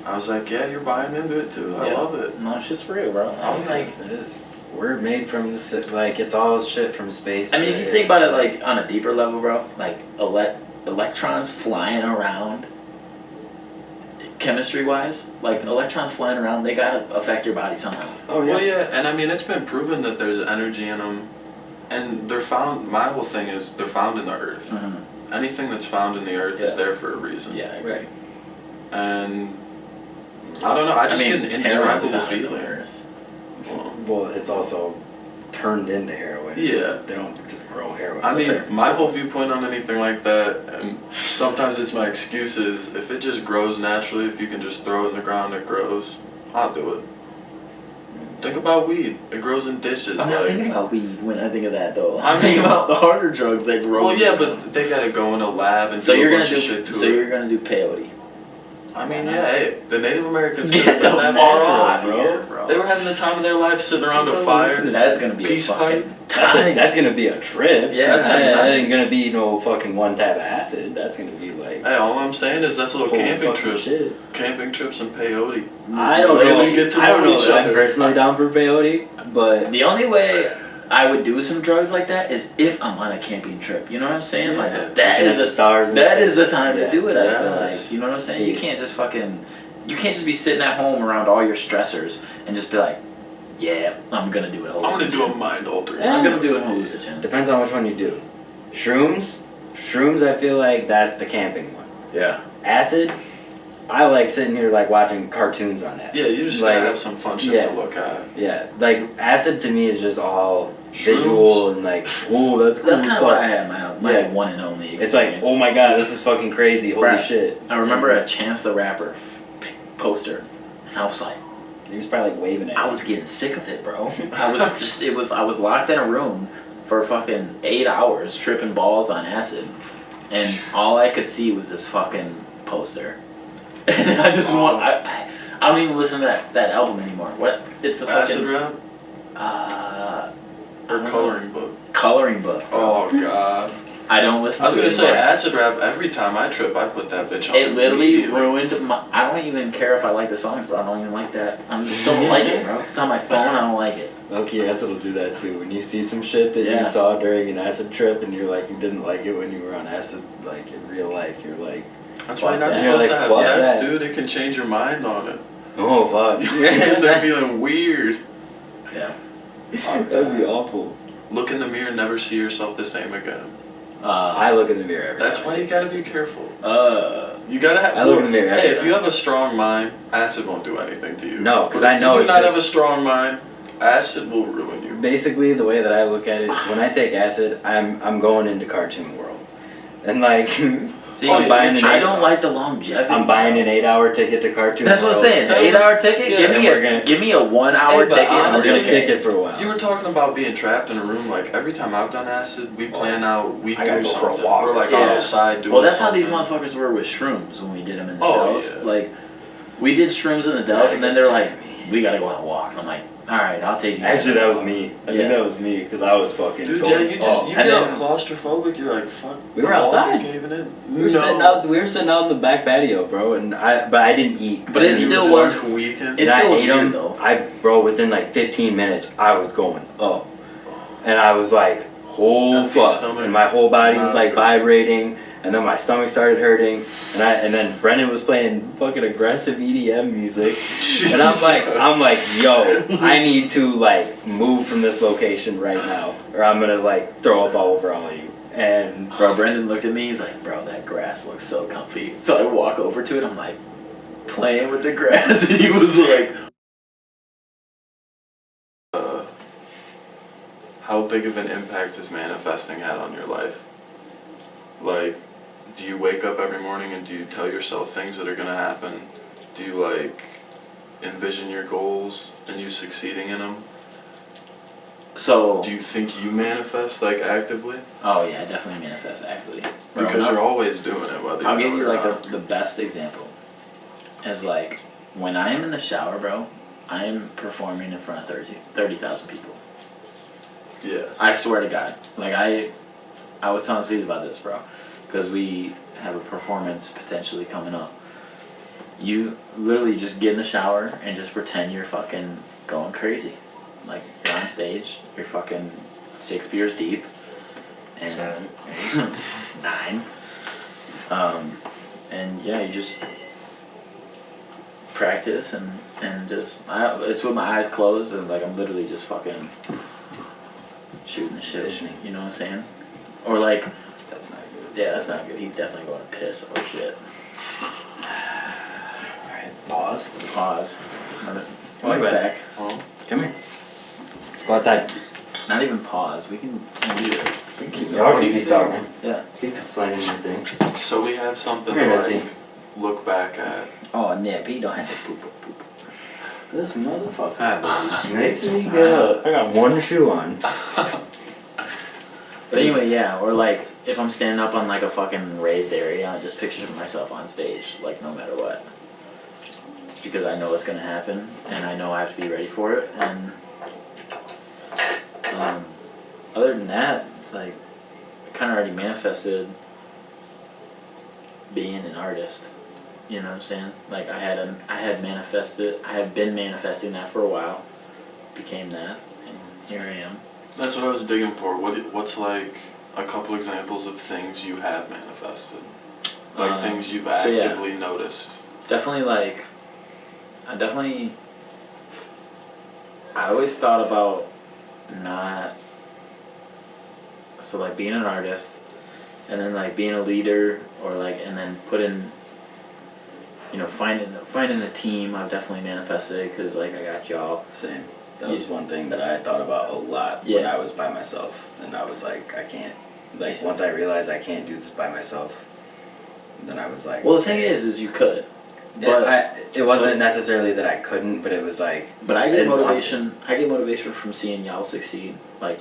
I was like, yeah, you're buying into it too. I Yeah. love it. No, shit's real, bro. I'm like, It is. We're made from it's all shit from space. I mean, if you think about it, like on a deeper level, bro, like electrons flying around, chemistry wise, like electrons flying around, they gotta affect your body somehow. Oh yeah. Well, yeah, and I mean, it's been proven that there's energy in them, and they're found. My whole thing is they're found in the earth. Mm-hmm. Anything that's found in the earth is Yeah. there for a reason. Yeah, I agree. And I don't know. I just get an heroin's indescribable found in the feeling. earth. Well, Well, it's also turned into heroin. Yeah. They don't just grow heroin. I mean, fair. my whole viewpoint on anything like that, and sometimes it's my excuse is if it just grows naturally, if you can just throw it in the ground, it grows. I'll do it. Think about weed. It grows in ditches. I'm not like, thinking about weed when I think of that though. I I'm thinking mean- about the harder drugs that grow. well, yeah, in the but ground. they gotta go in a lab and So do you're a gonna bunch do of shit to so it. you're gonna do peyote. I mean, yeah, hey, the Native Americans Get couldn't the get that fuck far out off. of here, bro. They were having the time of their life sitting around a fire. That's gonna be Peace a fucking that's gonna be a trip. Yeah, that ain't gonna be no fucking one tab of acid. That's gonna be like Hey, all I'm saying is that's a little whole camping fucking trip. shit. Camping trips and peyote. I don't know. Really get to I don't know know each that I'm other. personally down for peyote, but The only way I would do some drugs like that is if I'm on a camping trip. You know what I'm saying? Yeah. Like that looking is at the the stars. And that shit. is the time Yeah. to do it. I feel Yes. like, you know what I'm saying. You See. can't just fucking, you can't just be sitting at home around all your stressors and just be like, yeah, I'm gonna do it. I'm gonna do a mind altering. I'm gonna do an hallucinogen. Depends on which one you do. Shrooms, I feel like that's the camping one. Yeah. Acid, I like sitting here like watching cartoons on acid. Yeah, you just like, gotta have some fun shit yeah. to look at. Yeah, like acid to me is just all Shrooms. visual and like, oh, that's cool. That's as kind of what fuck. I had my Yeah. one and only experience. It's like, oh my god, this is fucking crazy. Holy Right. shit. I remember a Chance the Rapper poster, and I was like, He was probably like waving at I it. was getting sick of it, bro. I was locked in a room for fucking 8 hours tripping balls on acid, and all I could see was this fucking poster. And I just I don't even listen to that album anymore. What? It's the Acid fucking rap I or don't know. coloring book. Coloring book. Oh god. I don't listen. I was to gonna it say anymore. acid rap. Every time I trip, I put that bitch on. It literally immediately. ruined my. I don't even care if I like the songs, bro. I don't even like that. I just don't like it, bro. If it's on my phone, I don't like it. Okay, acid will do that too. When you see some shit that Yeah. you saw during an acid trip and you're like, you didn't like it when you were on acid, like in real life, you're like, That's why you're not Yeah. supposed You're to like, have fuck sex, that. dude. It can change your mind on it. oh fuck. You're sitting there feeling weird. Yeah. That'd be awful. Look in the mirror, never see yourself the same again. I look in the mirror every That's time. why you gotta be careful. You You gotta have. I look in the mirror Hey, every if you time. have a strong mind, acid won't do anything to you. No, 'cause But I if know you do it's not have a just- strong mind, acid will ruin you. Basically, the way that I look at it is when I take acid, I'm going into cartoon world, and like See, Oh, yeah, buying an I eight- don't like the longevity. I'm buying an 8-hour ticket to cartoon. That's what I'm world. saying. The That 8-hour was- ticket. yeah, give and me we're a gonna- give me a 1 hour Hey, but ticket. We're honestly, gonna Okay. kick it for a while. You were talking about being trapped in a room. Like every time I've done acid, we plan out, we I gotta do go for a something. walk We're or like something. outside doing. Well, that's how these something. motherfuckers were with shrooms when we did them in the Oh, Dells. yeah. Like, we did shrooms in the Dells, and then they're like, "We gotta go on a walk." I'm like, "All right, I'll take you." guys Actually, on a that was walk." me. I Yeah. think that was me because I was fucking. Dude, going, yeah, you just you and get all then- claustrophobic. You're like, fuck. We the were walls are outside. caving in. We were sitting out. We were sitting out in the back patio, bro, and I didn't eat. But it And still you was- just weekend. It And I still was ate weird, them. though. Bro, within like 15 minutes, I was going up, and I was like, "Oh Empty fuck!" stomach. And my whole body was like Nah, vibrating, and then my stomach started hurting, and then Brendan was playing fucking aggressive EDM music, and I'm like, "Yo, I need to like move from this location right now, or I'm gonna like throw up all over all of you." And Bro, Brendan looked at me. He's like, "Bro, that grass looks so comfy." So I walk over to it. I'm like, playing with the grass, and he was like, How big of an impact has manifesting had on your life? Like, do you wake up every morning and do you tell yourself things that are gonna happen? Do you like envision your goals and you succeeding in them? "So." Do you think you manifest like actively? Oh yeah, I definitely manifest actively. Bro, Because no- you're always doing it, whether I'll you give know you it or like not. the best example. Is like when I am in the shower, bro. I am performing in front of 30,000 people. Yes. I swear to God. Like I was telling C's about this, bro, because we have a performance potentially coming up. You literally just get in the shower and just pretend you're fucking going crazy. Like you're on stage, you're fucking 6 beers deep, and 9. And yeah, you just practice and just it's with my eyes closed and like I'm literally just fucking shooting the shit. Visioning. You know what I'm saying? Or like, That's not good. yeah, that's not good. He's definitely going to piss or shit. Alright, pause. Pause. Come here, Mike's bud. back. Oh, Come here. Let's go outside. Not even pause. We can do it. We can keep Y'all What do can you keep think? talking. Yeah. Keep finding your thing. so we have something Come here, to like Nipsey. look back at. Oh, Nip, he don't have to poop. This motherfucker. Hi, boys. Makes me get up. I got one shoe on. But anyway, yeah, or like if I'm standing up on like a fucking raised area, I just picture myself on stage, like no matter what. It's because I know it's gonna happen, and I know I have to be ready for it. And other than that, it's like I kind of already manifested being an artist. You know what I'm saying? Like I had been manifesting that for a while, became that, and here I am. That's what I was digging for. What's like a couple examples of things you have manifested? Like things you've so yeah. actively noticed. Definitely I always thought about like being an artist and then like being a leader or like and then finding a team. I've definitely manifested because like I got y'all. Same. That was one thing that I thought about a lot when I was by myself. And I was like, I can't. Like, once I realized I can't do this by myself, then I was like... Well, the thing is you could. But it wasn't necessarily that I couldn't, but it was like... But I get motivation. I get motivation from seeing y'all succeed. Like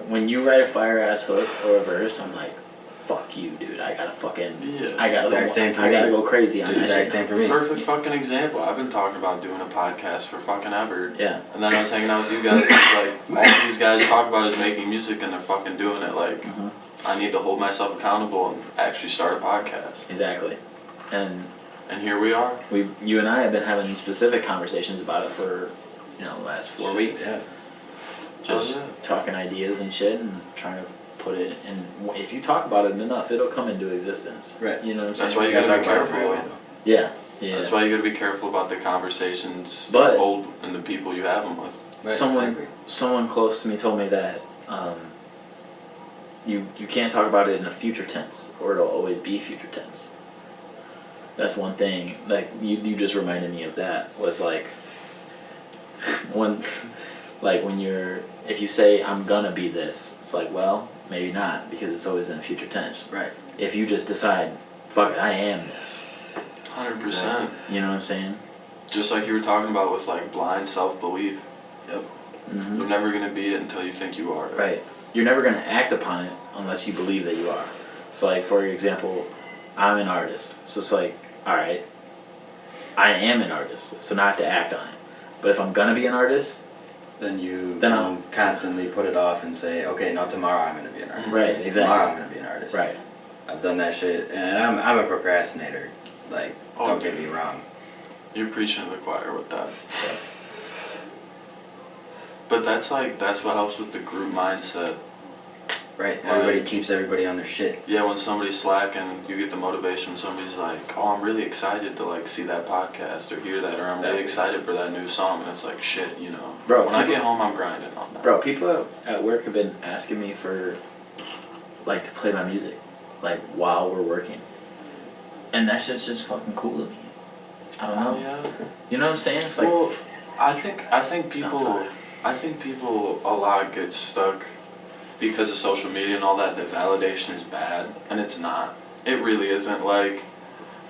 when you write a fire ass hook or a verse, I'm like, fuck you, dude. I gotta fucking. Yeah. I gotta Exact go crazy on that Exact shit. same for me. Perfect fucking example. I've been talking about doing a podcast for fucking ever. Yeah. And then I was hanging out with you guys. It's like all these guys talk about is making music, and they're fucking doing it. Like I need to hold myself accountable and actually start a podcast. Exactly. And here we are. you and I have been having specific conversations about it for the last 4 weeks. Yeah. Just talking ideas and shit and trying to put it in. If you talk about it enough, it'll come into existence. Right. You know what I'm saying? That's why you gotta be careful. Yeah. Yeah. That's why you gotta be careful about the conversations But- you hold and the people you have them with. Right. Someone close to me told me that you can't talk about it in a future tense or it'll always be future tense. That's one thing. Like you just reminded me of that. Was like if you say I'm gonna be this, it's like, well, maybe not because it's always in a future tense. Right. If you just decide, fuck it, I am this. 100%. You know what I'm saying? Just like you were talking about with like blind self-belief. Yep. Mm-hmm. You're never gonna be it until you think you are. Right. You're never gonna act upon it unless you believe that you are. So like for example, I'm an artist. So it's like, alright, I am an artist, so now I have to act on it. But if I'm gonna be an artist, Then I'll constantly put it off and say, okay, now tomorrow I'm going to be an artist. right, exactly. Tomorrow I'm going to be an artist. Right. I've done that shit, and I'm a procrastinator. Like, don't get me wrong. You're preaching to the choir with that. But that's what helps with the group mindset. Right. Everybody keeps everybody on their shit. Yeah, when somebody's slacking, you get the motivation when somebody's like, oh, I'm really excited to like see that podcast or hear that, or I'm really excited for that new song, and it's like, shit, Bro, when I get home, I'm grinding on that. Bro, people at work have been asking me for, like, to play my music, like, while we're working. And that shit's just fucking cool to me. I don't know. Yeah. You know what I'm saying? It's like, Well, I think people a lot get stuck because of social media and all that. The validation is bad, and it's not. It really isn't. Like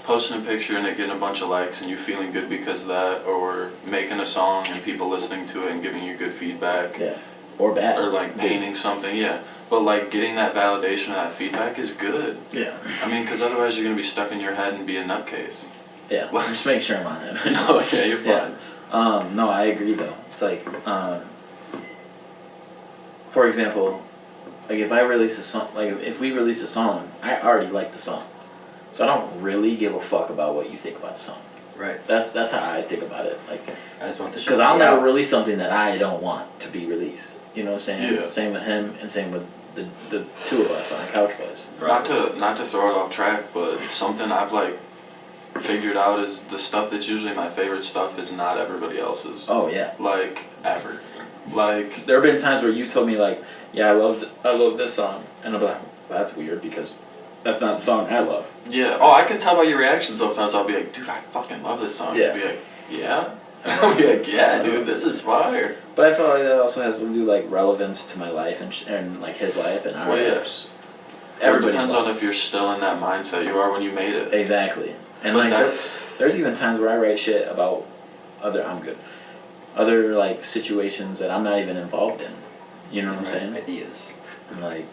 posting a picture and it getting a bunch of likes and you feeling good because of that, or making a song and people listening to it and giving you good feedback. yeah. Or bad. Or like painting something, yeah. But like getting that validation or that feedback is good. Yeah. I mean, because otherwise you're gonna be stuck in your head and be a nutcase. Yeah. Just make sure I'm on that. No, yeah, you're fine. Yeah. No, I agree though. It's like, for example, like if I release a song, like if we release a song, I already like the song, so I don't really give a fuck about what you think about the song. Right. That's how I think about it. Like, I just want the shit. because I'll never release something that I don't want to be released. You know what I'm saying? Yeah. Same with him, and same with the two of us on Couch Boys. Not to throw it off track, but something I've like figured out is the stuff that's usually my favorite stuff is not everybody else's. Oh yeah. Like ever. Like there have been times where you told me like, yeah, I love this song, and I'm like, well, that's weird because that's not the song I love. yeah. Oh, I can tell by your reaction sometimes. I'll be like, dude, I fucking love this song. Yeah. You'll be like, yeah. I'll be like, yeah, dude, this is fire. But I feel like that also has to do like relevance to my life and like his life and our Well, yeah. lives. It Everybody's depends life. on if you're still in that mindset you are when you made it. Exactly. And But like there's even times where I write shit about other like situations that I'm not even involved in. You know what I'm saying? Ideas. And like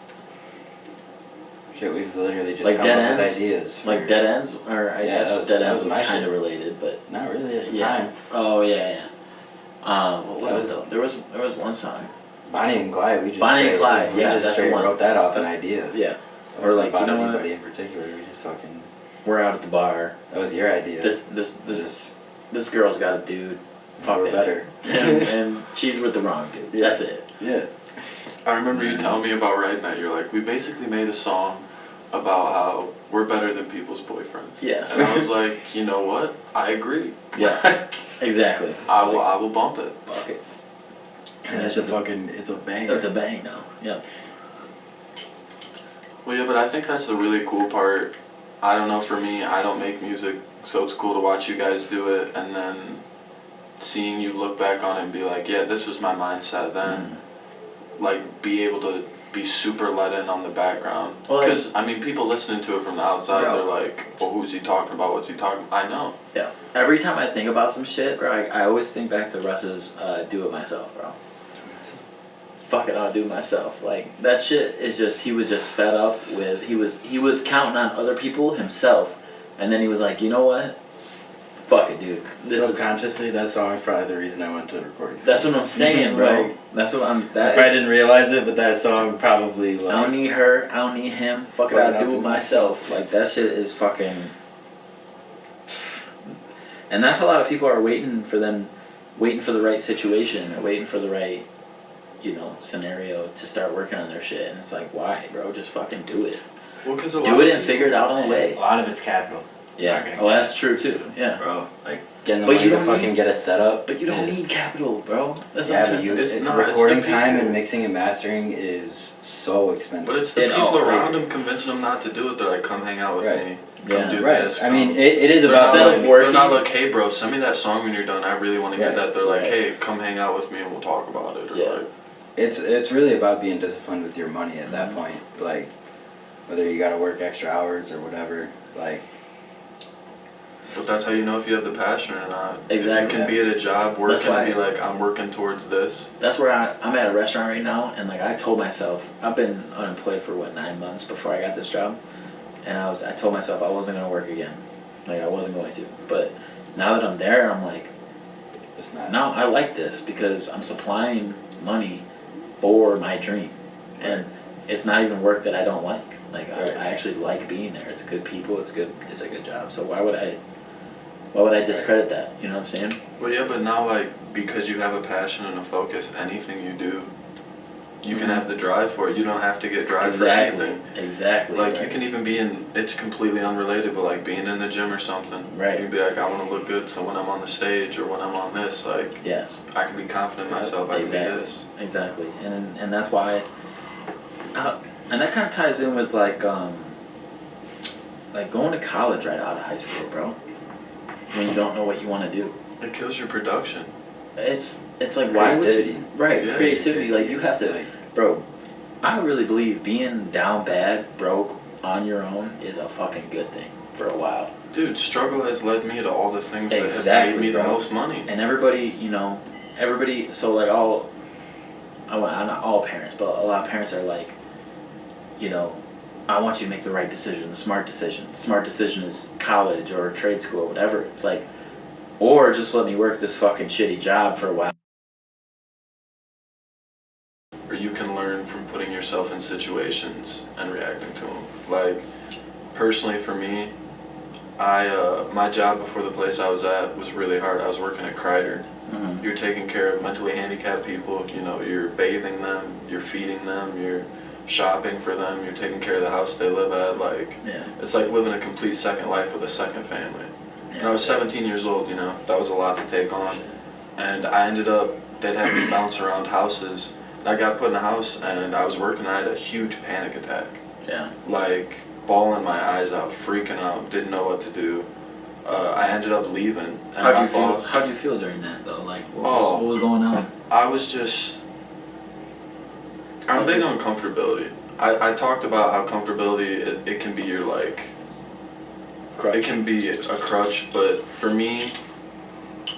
Shit, we've literally just Like come dead up with ends? ideas. like Dead Ends, or I Yeah, guess that was- Dead that Ends was was my kind of shit. related, but Not really at the yeah. time. Oh yeah. What was That it was- though? There was one song. Bonnie and Clyde, we just Bonnie and straight- Clyde, we yeah, just that's the straight one. wrote that off an That's- idea. Yeah. That Or wasn't like, about you know what? anybody in particular. We just fucking. We're out at the bar. That was your idea. This girl's got a dude. Fuck We're that better. dude. and she's with the wrong dude. Yeah. That's it. Yeah. I remember you telling me about writing that. You're like, we basically made a song about how we're better than people's boyfriends. Yes. And I was like, you know what? I agree. Yeah. Exactly. I will bump it. Fuck it. And it's a banger. It's a bang now. Yeah. Well, yeah, but I think that's the really cool part. I don't know, for me, I don't make music, so it's cool to watch you guys do it, and then seeing you look back on it and be like, yeah, this was my mindset then. Like, be able to be super let in on the background. Well, Because, I mean, people listening to it from the outside, Bro. they're like, well, who's he talking about? What's he talking about? I know. Yeah. Every time I think about some shit, bro, I always think back to Russ's Do It Myself, bro. Fuck it, I'll do it myself. Like, that shit is just, he was just fed up with, he was counting on other people himself, and then he was like, you know what? Fuck it, dude. This is, Subconsciously, that song is probably the reason I went to the recording school. that's what I'm saying, bro. Like, That's what I'm, I that probably is, didn't realize it, but that song probably like. I don't need her, I don't need him, fuck it, Fuck it, I'll do it myself. Like, that shit is fucking, and that's a lot of people are waiting for the right situation, or waiting for the right, scenario to start working on their shit, and it's like, why, bro? Just fucking do it. Well, because Do it and figure it out on the A way. lot of it's capital. Not Yeah. gonna Oh, that's true too. Yeah. Bro, like getting the But money you to don't fucking need- get a setup. But you don't is- need capital, bro. That's Yeah, what I'm but saying. It's the not, it's the recording time people. and mixing and mastering is so expensive. But it's the It people all around crazy. them convincing them not to do it. They're like, come hang out with Right. me. Come Yeah. do right. this. I mean, come." it is They're about not, Instead like, of working- they're not like, hey, bro, send me that song when you're done. I really want to Right. get that. They're like, Right. hey, come hang out with me and we'll talk about it. Or Yeah. like, it's really about being disciplined with your money at that Mhm. point. Like whether you got to work extra hours or whatever. Like but that's how you know if you have the passion or not. Exactly. If you can be at a job working That's why- and be like, I'm working towards this. That's where I'm at a restaurant right now, and like I told myself, I've been unemployed for 9 months before I got this job, and I told myself I wasn't gonna work again, like I wasn't going to. But now that I'm there, I'm like, it's not. no, I like this because I'm supplying money for my dream, and it's not even work that I don't like. Like Right. I actually like being there. It's good people. It's good. It's a good job. So why would I discredit that? You know what I'm saying? Well, yeah, but now, like, because you have a passion and a focus, anything you do, you can have the drive for it. You don't have to get drive for anything. Exactly. Like, right. you can even be in, it's completely unrelated, but like being in the gym or something. Right. You can be like, I want to look good, so when I'm on the stage or when I'm on this, like, Yes. I can be confident in myself, I can Exactly. be this. Exactly. And that's why, and that kind of ties in with like going to college right out of high school, bro. When you don't know what you want to do, It kills your production. it's like why would Creativity. you, right? Yeah. Creativity. Like you have to, Like, bro. I really believe being down bad, broke on your own is a fucking good thing for a while. Dude, struggle has led me to all the things that have Exactly, made me the bro. most money. And everybody, so like not all parents, but a lot of parents are like, I want you to make the right decision, the smart decision. The smart decision is college or trade school or whatever. It's like, or just let me work this fucking shitty job for a while. Or you can learn from putting yourself in situations and reacting to them. Like, personally for me, my job before the place I was at was really hard. I was working at Kreider. Mm-hmm. You're taking care of mentally handicapped people, you're bathing them, you're feeding them, you're shopping for them, you're taking care of the house they live at. Like, Yeah. it's like living a complete second life with a second family. And I was 17 years old, you know, that was a lot to take on. And I ended up, they'd have me bounce around houses. And I got put in a house and I was working, I had a huge panic attack. Yeah. Like, bawling my eyes out, freaking out, didn't know what to do. I ended up leaving. And How'd you feel during that though? Like, what was going on? I was just, I'm big on comfortability. I talked about how comfortability, it can be your like, Crutch. it can be a crutch, but for me,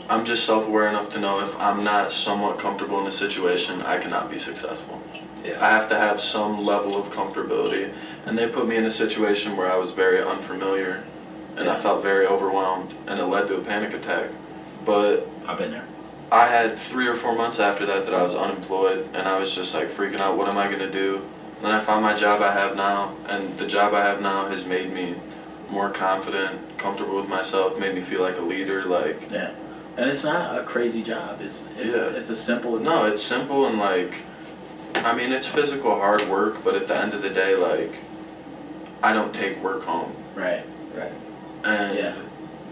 I'm just self-aware enough to know if I'm not somewhat comfortable in a situation, I cannot be successful. Yeah. I have to have some level of comfortability, and they put me in a situation where I was very unfamiliar, and I felt very overwhelmed, and it led to a panic attack. But I've been there. I had 3 or 4 months after that I was unemployed, and I was just like freaking out, what am I gonna do? And then I found my job I have now, and the job I have now has made me more confident, comfortable with myself, made me feel like a leader, like... Yeah. And it's not a crazy job. It's a simple... No, it's simple and like... I mean, it's physical hard work, but at the end of the day, like... I don't take work home. Right. And...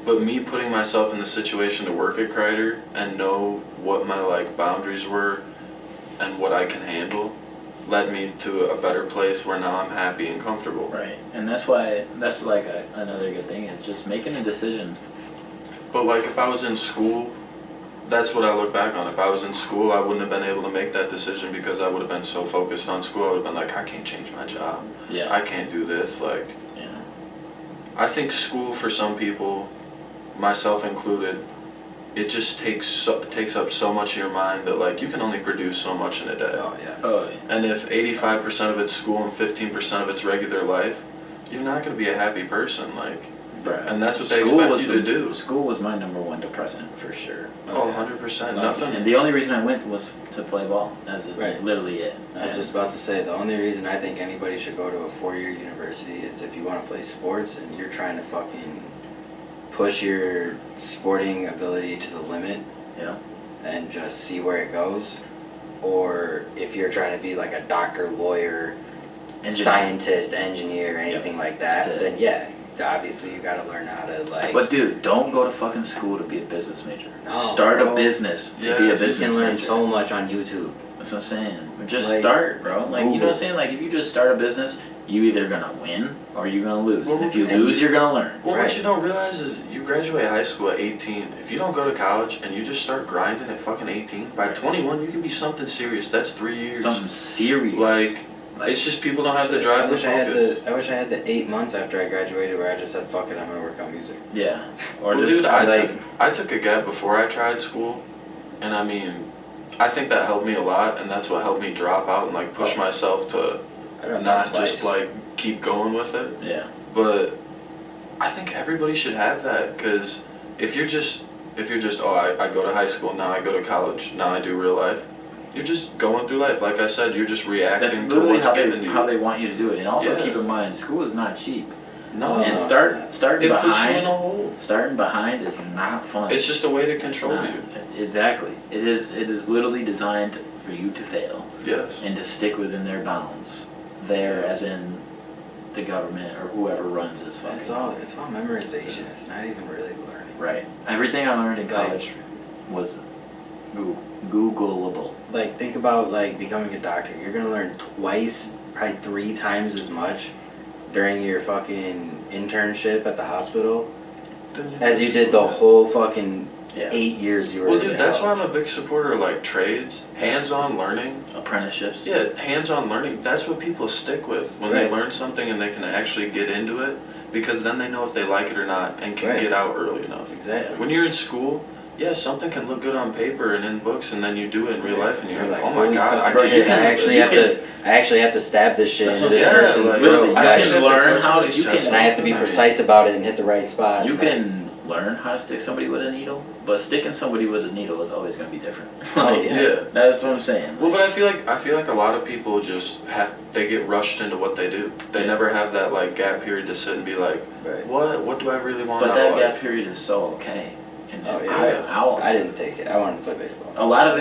But me putting myself in the situation to work at Kreider and know what my like boundaries were and what I can handle led me to a better place where now I'm happy and comfortable. Right. And that's why, that's like another good thing is just making a decision. But like if I was in school, that's what I look back on. If I was in school, I wouldn't have been able to make that decision because I would have been so focused on school. I would have been like, I can't change my job. Yeah. I can't do this. Like, Yeah. I think school for some people, myself included, it just takes up so much of your mind that like you can only produce so much in a day. Oh yeah. Oh, yeah. And if 85% of it's school and 15% of it's regular life, you're not going to be a happy person. Like, Right. and that's what they expect you to do. School was my number one depressant for sure. Oh, 100%. Nothing. And the only reason I went was to play ball. That's literally it. I was just about to say, the only reason I think anybody should go to a 4-year university is if you want to play sports and you're trying to fucking push your sporting ability to the limit. Yeah. And just see where it goes. Or if you're trying to be like a doctor, lawyer, scientist, engineer, anything like that, then yeah, obviously you gotta learn how to like... But dude, don't go to fucking school to be a business major. No, start bro. a business to be a business major. You can learn so much on YouTube. That's what I'm saying. Just Like, start, bro. Like, Google. you know what I'm saying? Like, if you just start a business, you either gonna win or you're gonna lose. Well, And if you lose, you're gonna learn. Well, Right. what you don't realize is you graduate high school at 18. If you don't go to college and you just start grinding at fucking 18, by 21 you can be something serious. That's 3 years. Something serious. Like, it's just people don't have the drive and the focus. I wish I had the 8 months after I graduated where I just said, fuck it, I'm gonna work on music. Yeah. Or Well, just dude, like... I took a gap before I tried school, and I mean, I think that helped me a lot, and that's what helped me drop out and like push myself to not just like keep going with it. Yeah. But I think everybody should have that, because if you're just oh, I go to high school, now I go to college, now I do real life, you're just going through life. Like I said, you're just reacting That's to literally what's given to you. how they want you to do it. And also Yeah. keep in mind, school is not cheap. No, And it starting puts you in a behind, hole. starting behind is not fun. It's just a way to control It's not. you. Exactly. It is literally designed for you to fail Yes. and to stick within their bounds. There, as in the government or whoever runs this fucking. It's all memorization. It's not even really learning. Right. Everything I learned in college was Googleable. Like, think about like becoming a doctor. You're gonna learn twice, probably 3 times as much during your fucking internship at the hospital as you did the whole fucking 8 years you were. Well, dude, that's why I'm a big supporter of like trades, hands-on learning, apprenticeships. Yeah, hands-on learning. That's what people stick with when they learn something and they can actually get into it, because then they know if they like it or not and can get out early enough. Exactly. When you're in school, yeah, something can look good on paper and in books, and then you do it in real life, and you're like, oh my god, I actually have to stab this shit into this person's person's throat. You I can actually learn how to. and I have to be precise about it and hit the right spot. You can learn how to stick somebody with a needle, but sticking somebody with a needle is always going to be different. Yeah, that's what I'm saying. Well, but I feel like a lot of people just they get rushed into what they do. They never have that like gap period to sit and be like, what do I really want? But out that of gap life? period is so okay. And I didn't take it. I wanted to play baseball. A lot of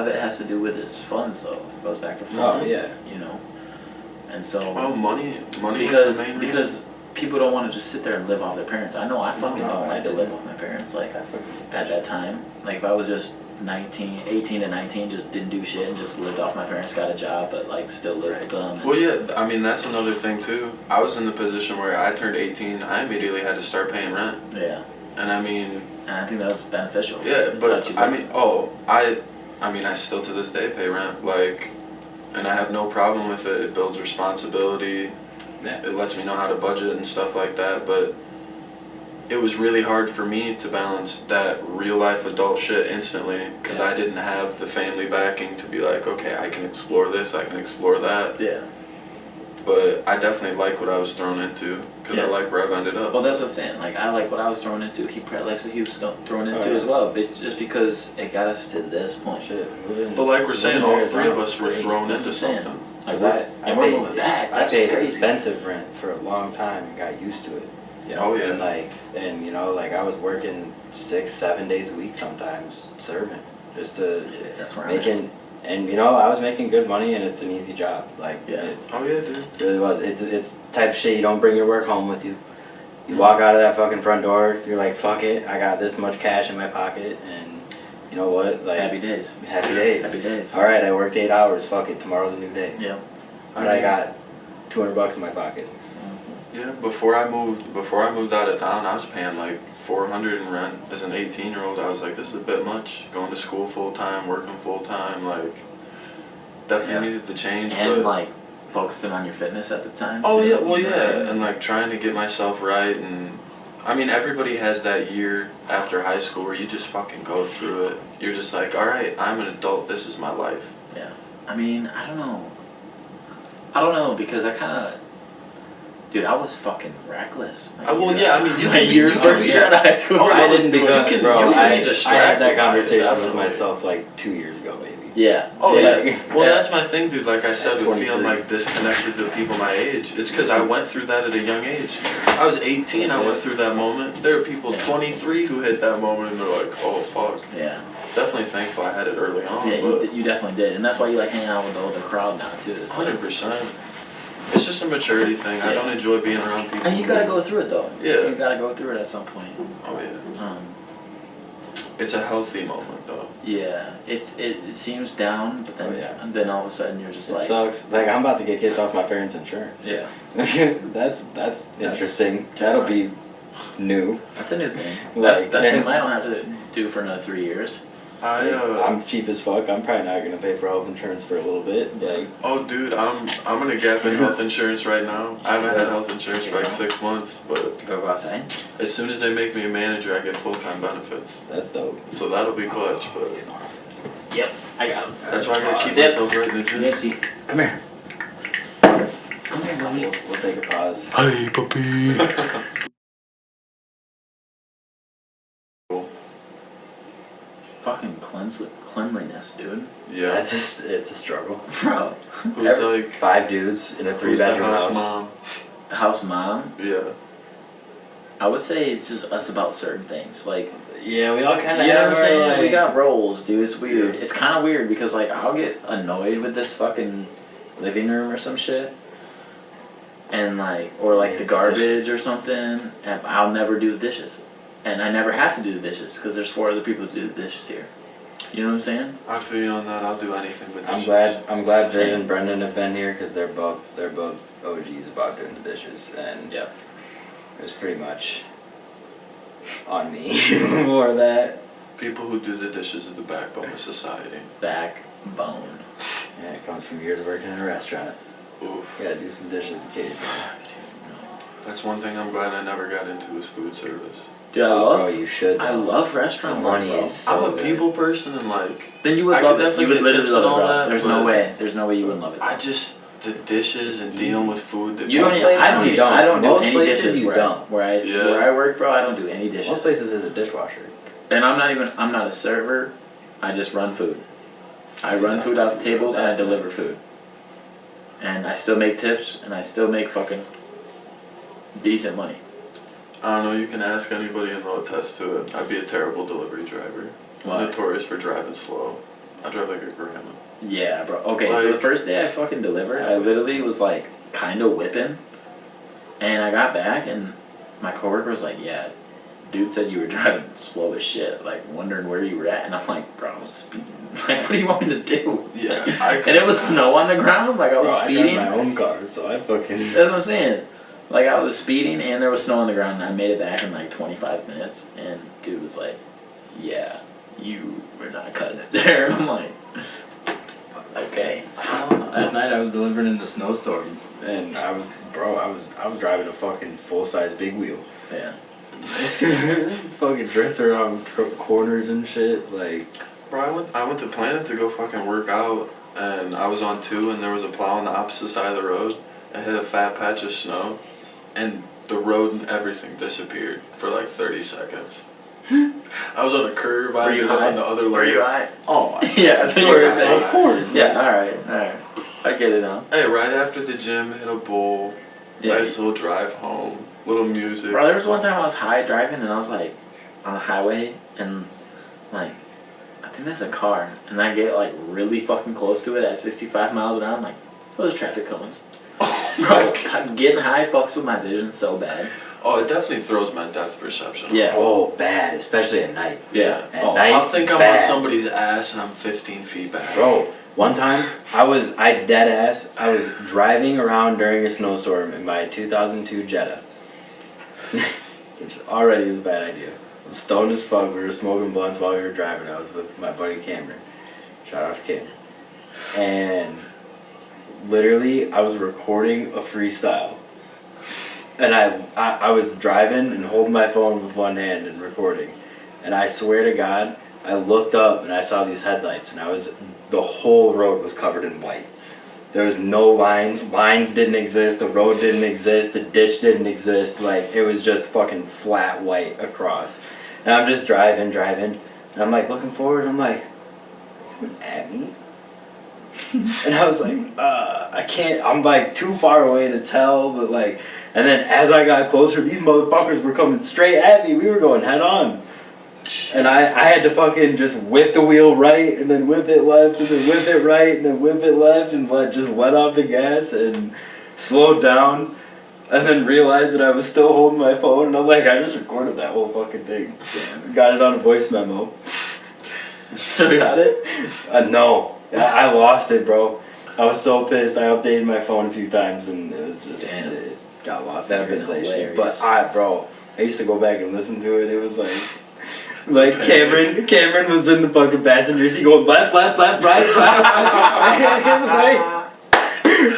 it has to do with his funds, though. It goes back to funds. Oh yeah. You know, and so. Well, money because was the main because reason. people don't want to just sit there and live off their parents. I know I fucking No, don't I like to live off my parents. Like at that time, like if I was just 18 to 19, just didn't do shit and just lived off my parents, got a job, but like still lived with them. Well, yeah, I mean, that's another thing too. I was in the position where I turned 18, I immediately had to start paying rent. Yeah. And I mean... And I think that was beneficial. Yeah, but I mean, I still to this day pay rent, like, and I have no problem with it. It builds responsibility. Yeah. It lets me know how to budget and stuff like that, but it was really hard for me to balance that real life adult shit instantly because I didn't have the family backing to be like, okay, I can explore this, I can explore that. Yeah. But I definitely like what I was thrown into because I like where I've ended up. Well, that's what I'm saying. Like, I like what I was thrown into. He probably likes what he was thrown into as well. But just because it got us to this point. Shit. But like we're saying, all three of us were thrown into something. Like, I we're moving back. I That's paid crazy. expensive rent for a long time and got used to it. Oh yeah. And you know, like I was working 6-7 days a week sometimes serving just to That's where making. And you know, I was making good money and it's an easy job. Like Oh yeah, dude. it really was. It's type of shit you don't bring your work home with you. You walk out of that fucking front door, you're like, fuck it, I got this much cash in my pocket, and you know what? Like Happy days. Happy days. Happy days. All right, I worked 8 hours. Fuck it, tomorrow's a new day. Yeah. But I got $200 in my pocket. Yeah, before I moved out of town, I was paying like $400 in rent as an 18-year-old. I was like, this is a bit much. Going to school full time, working full time, like definitely needed to change. And but, like focusing on your fitness at the time. oh too. yeah, well yeah, and like trying to get myself right, and I mean everybody has that year after high school where you just fucking go through it. You're just like, all right, I'm an adult. This is my life. Yeah. I mean, I don't know because I kind of. Dude, I was fucking reckless. Well, yeah, I mean, you my can year, be first year out of high school. I didn't you become, can- bro. you can be I had distracted that by it, conversation with definitely. myself like 2 years ago, maybe. Yeah. Oh Like, yeah. Well, that's my thing, dude. Like I said, At with feeling 23. like disconnected to people my age, it's because I went through that at a young age. I was 18. I went through that moment. There are people 23 who hit that moment, and they're like, "Oh fuck." Yeah. Definitely thankful I had it early on. Yeah, but you definitely did, and that's why you like hanging out with the older crowd now too. It's like, 100%. It's just a maturity thing. I don't enjoy being around people. and you gotta go through it though. Yeah. You gotta go through it at some point. Oh yeah. Um, It's a healthy moment though. yeah, it seems down, but then and then all of a sudden you're just It like, sucks. Like I'm about to get kicked off my parents' insurance. yeah, that's interesting. That'll be new. that's a new thing. Like, That's something I don't have to do for another 3 years. I'm cheap as fuck. I'm probably not gonna pay for health insurance for a little bit. Like, Oh, dude, I'm gonna gap in health insurance right now. I haven't had health insurance for like 6 months, but Go outside. as soon as they make me a manager, I get full-time benefits. that's dope. So that'll be clutch, but Yep, I got him. that's why I gotta keep Dip. myself right in the gym. Nipsey, come here. Come here, buddy. We'll take a pause. Hey, puppy. Fucking cleanliness, dude. Yeah. It's a struggle. Bro. Who's like 5 dudes in a who's the 3-bedroom house house. mom? The house mom. Yeah. I would say it's just us about certain things. Like, Yeah, we all kind of you know have what I'm saying? our, We like, got roles, dude. It's weird. Yeah. It's kind of weird because, like, I'll get annoyed with this fucking living room or some shit. And, like, or, like, It's the the garbage dishes. or something. And I'll never do the dishes. And I never have to do the dishes because there's 4 other people to do the dishes here. You know what I'm saying? I feel you on that. I'll do anything but dishes. I'm glad Viv Same. and Brendan have been here because they're both OGs about doing the dishes, and Yeah. it was pretty much on me more of that. People who do the dishes are the backbone of society. Backbone. Yeah, it comes from years of working in a restaurant. Oof. You gotta do some dishes occasionally. That's one thing I'm glad I never got into was food service. Dude, I Oh, love. bro, you should. I though. love The restaurant work, money bro. is so I'm a good. people person and like Then you would I love could it. definitely You would get literally tips love and it, all bro. that, There's but no way. There's no way you wouldn't love it. I just the dishes and It's dealing easy. with food that You don't. Most Even, I places don't. you don't. I don't do Most any places dishes you where don't. where I work, bro. I don't do any dishes. Most places there's a dishwasher. And I'm not a server. I just run food. I run food out the tables and I That's deliver nice. food. And I still make tips and I still make fucking decent money. I don't know, you can ask anybody and they'll attest to it. I'd be a terrible delivery driver. Why? Notorious for driving slow. I drive like a grandma. Yeah, bro. Okay, so the Like- first day I fucking delivered, I literally was like kind of whipping. And I got back, and my coworker was like, yeah, dude said you were driving slow as shit, like wondering where you were at. And I'm like, bro, I was speeding. Like, what do you want me to do? Yeah, and it was snow on the ground, like I was speeding. I drive my own car, so I fucking... That's what I'm saying. Like, I was speeding, and there was snow on the ground, and I made it back in like 25 minutes. And dude was like, yeah, you were not cutting it there. And I'm like, okay. Last night I was delivering in the snowstorm, and I was driving a fucking full-size big wheel. Yeah. Fucking drift around corners and shit, like... Bro, I went to Planet to go fucking work out, and I was on 2, and there was a plow on the opposite side of the road, and hit a fat patch of snow, and the road and everything disappeared for like 30 seconds. I was on a curve, I ended up on the other lane. Were you high? Oh my Yeah, that's what you were saying. Of course. Yeah, alright. I get it now. Hey, right after the gym, hit a bowl, Yeah. nice little drive home, little music. Bro, there was one time I was high driving, and I was like on the highway, and like, I think that's a car, and I get like really fucking close to it at 65 miles an hour. I'm like, those are traffic cones. Bro, getting high fucks with my vision so bad. Oh, it definitely throws my depth perception. Yeah. Oh, bad, especially at night. Yeah. At Oh, night, I'll think I'm bad. on somebody's ass and I'm 15 feet back. Bro, one time, I was driving around during a snowstorm in my 2002 Jetta. Which already is a bad idea. I was stoned as fuck, we were smoking blunts while we were driving. I was with my buddy Cameron. Shout out to Cam. And literally, I was recording a freestyle. And I was driving and holding my phone with one hand and recording. And I swear to God, I looked up and I saw these headlights, and the whole road was covered in white. There was no lines. Lines didn't exist. The road didn't exist. The ditch didn't exist. Like, it was just fucking flat white across. And I'm just driving. And I'm like looking forward, and I'm like, coming at me? And I was like, I can't, I'm like too far away to tell, but like, and then as I got closer, these motherfuckers were coming straight at me. We were going head on. And I had to fucking just whip the wheel right, and then whip it left, and then whip it right, and then whip it left, and just let off the gas and slowed down, and then realized that I was still holding my phone, and I'm like, I just recorded that whole fucking thing. Damn. Got it on a voice memo. Still got it? No. I lost it, bro. I was so pissed. I updated my phone a few times, and it was just, it got lost in translation. But I used to go back and listen to it. It was like Cameron was in the fucking passenger seat going left, right.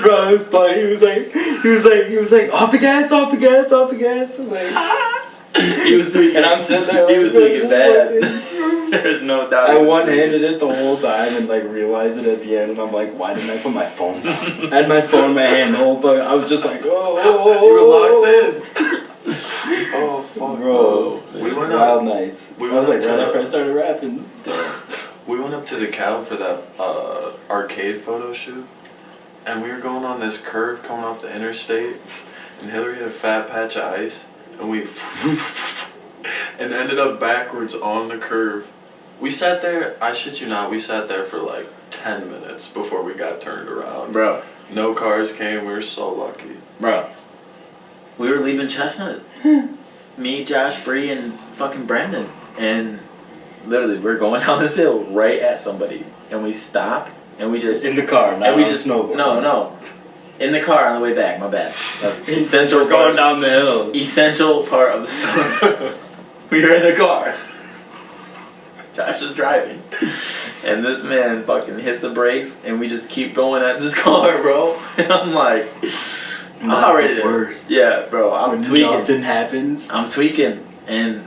Bro, it was funny. He was like, off the gas. I'm like, He was tweaking. and I'm sitting there. He was tweaking bad. There's no doubt. I one-handed it the whole time and like realized it at the end, and I'm like, why didn't I put my phone down? I had my phone in my hand the whole time. I was just like, oh. You were locked in. Oh, fuck. Bro, we went wild up. Nights. We I was went like, up right to- after I started rapping. We went up to the Cal for that arcade photo shoot, and we were going on this curve coming off the interstate, and Hillary had a fat patch of ice, and we and ended up backwards on the curve. We sat there, I shit you not, we sat there for like 10 minutes before we got turned around. Bro. No cars came, we were so lucky. Bro. We were leaving Chestnut. Me, Josh, Bree, and fucking Brendan. And literally, we're going down this hill right at somebody. And we stop, and we just... In the car, not and we on just snowboards. No. In the car on the way back, my bad. That's essential going part. down the hill. Essential part of the story. We were in the car. Josh is driving. And this man fucking hits the brakes, and we just keep going at this car, bro. And I'm like... I'm not ready to... Worst. Yeah, bro, I'm When tweaking. nothing happens. I'm tweaking, and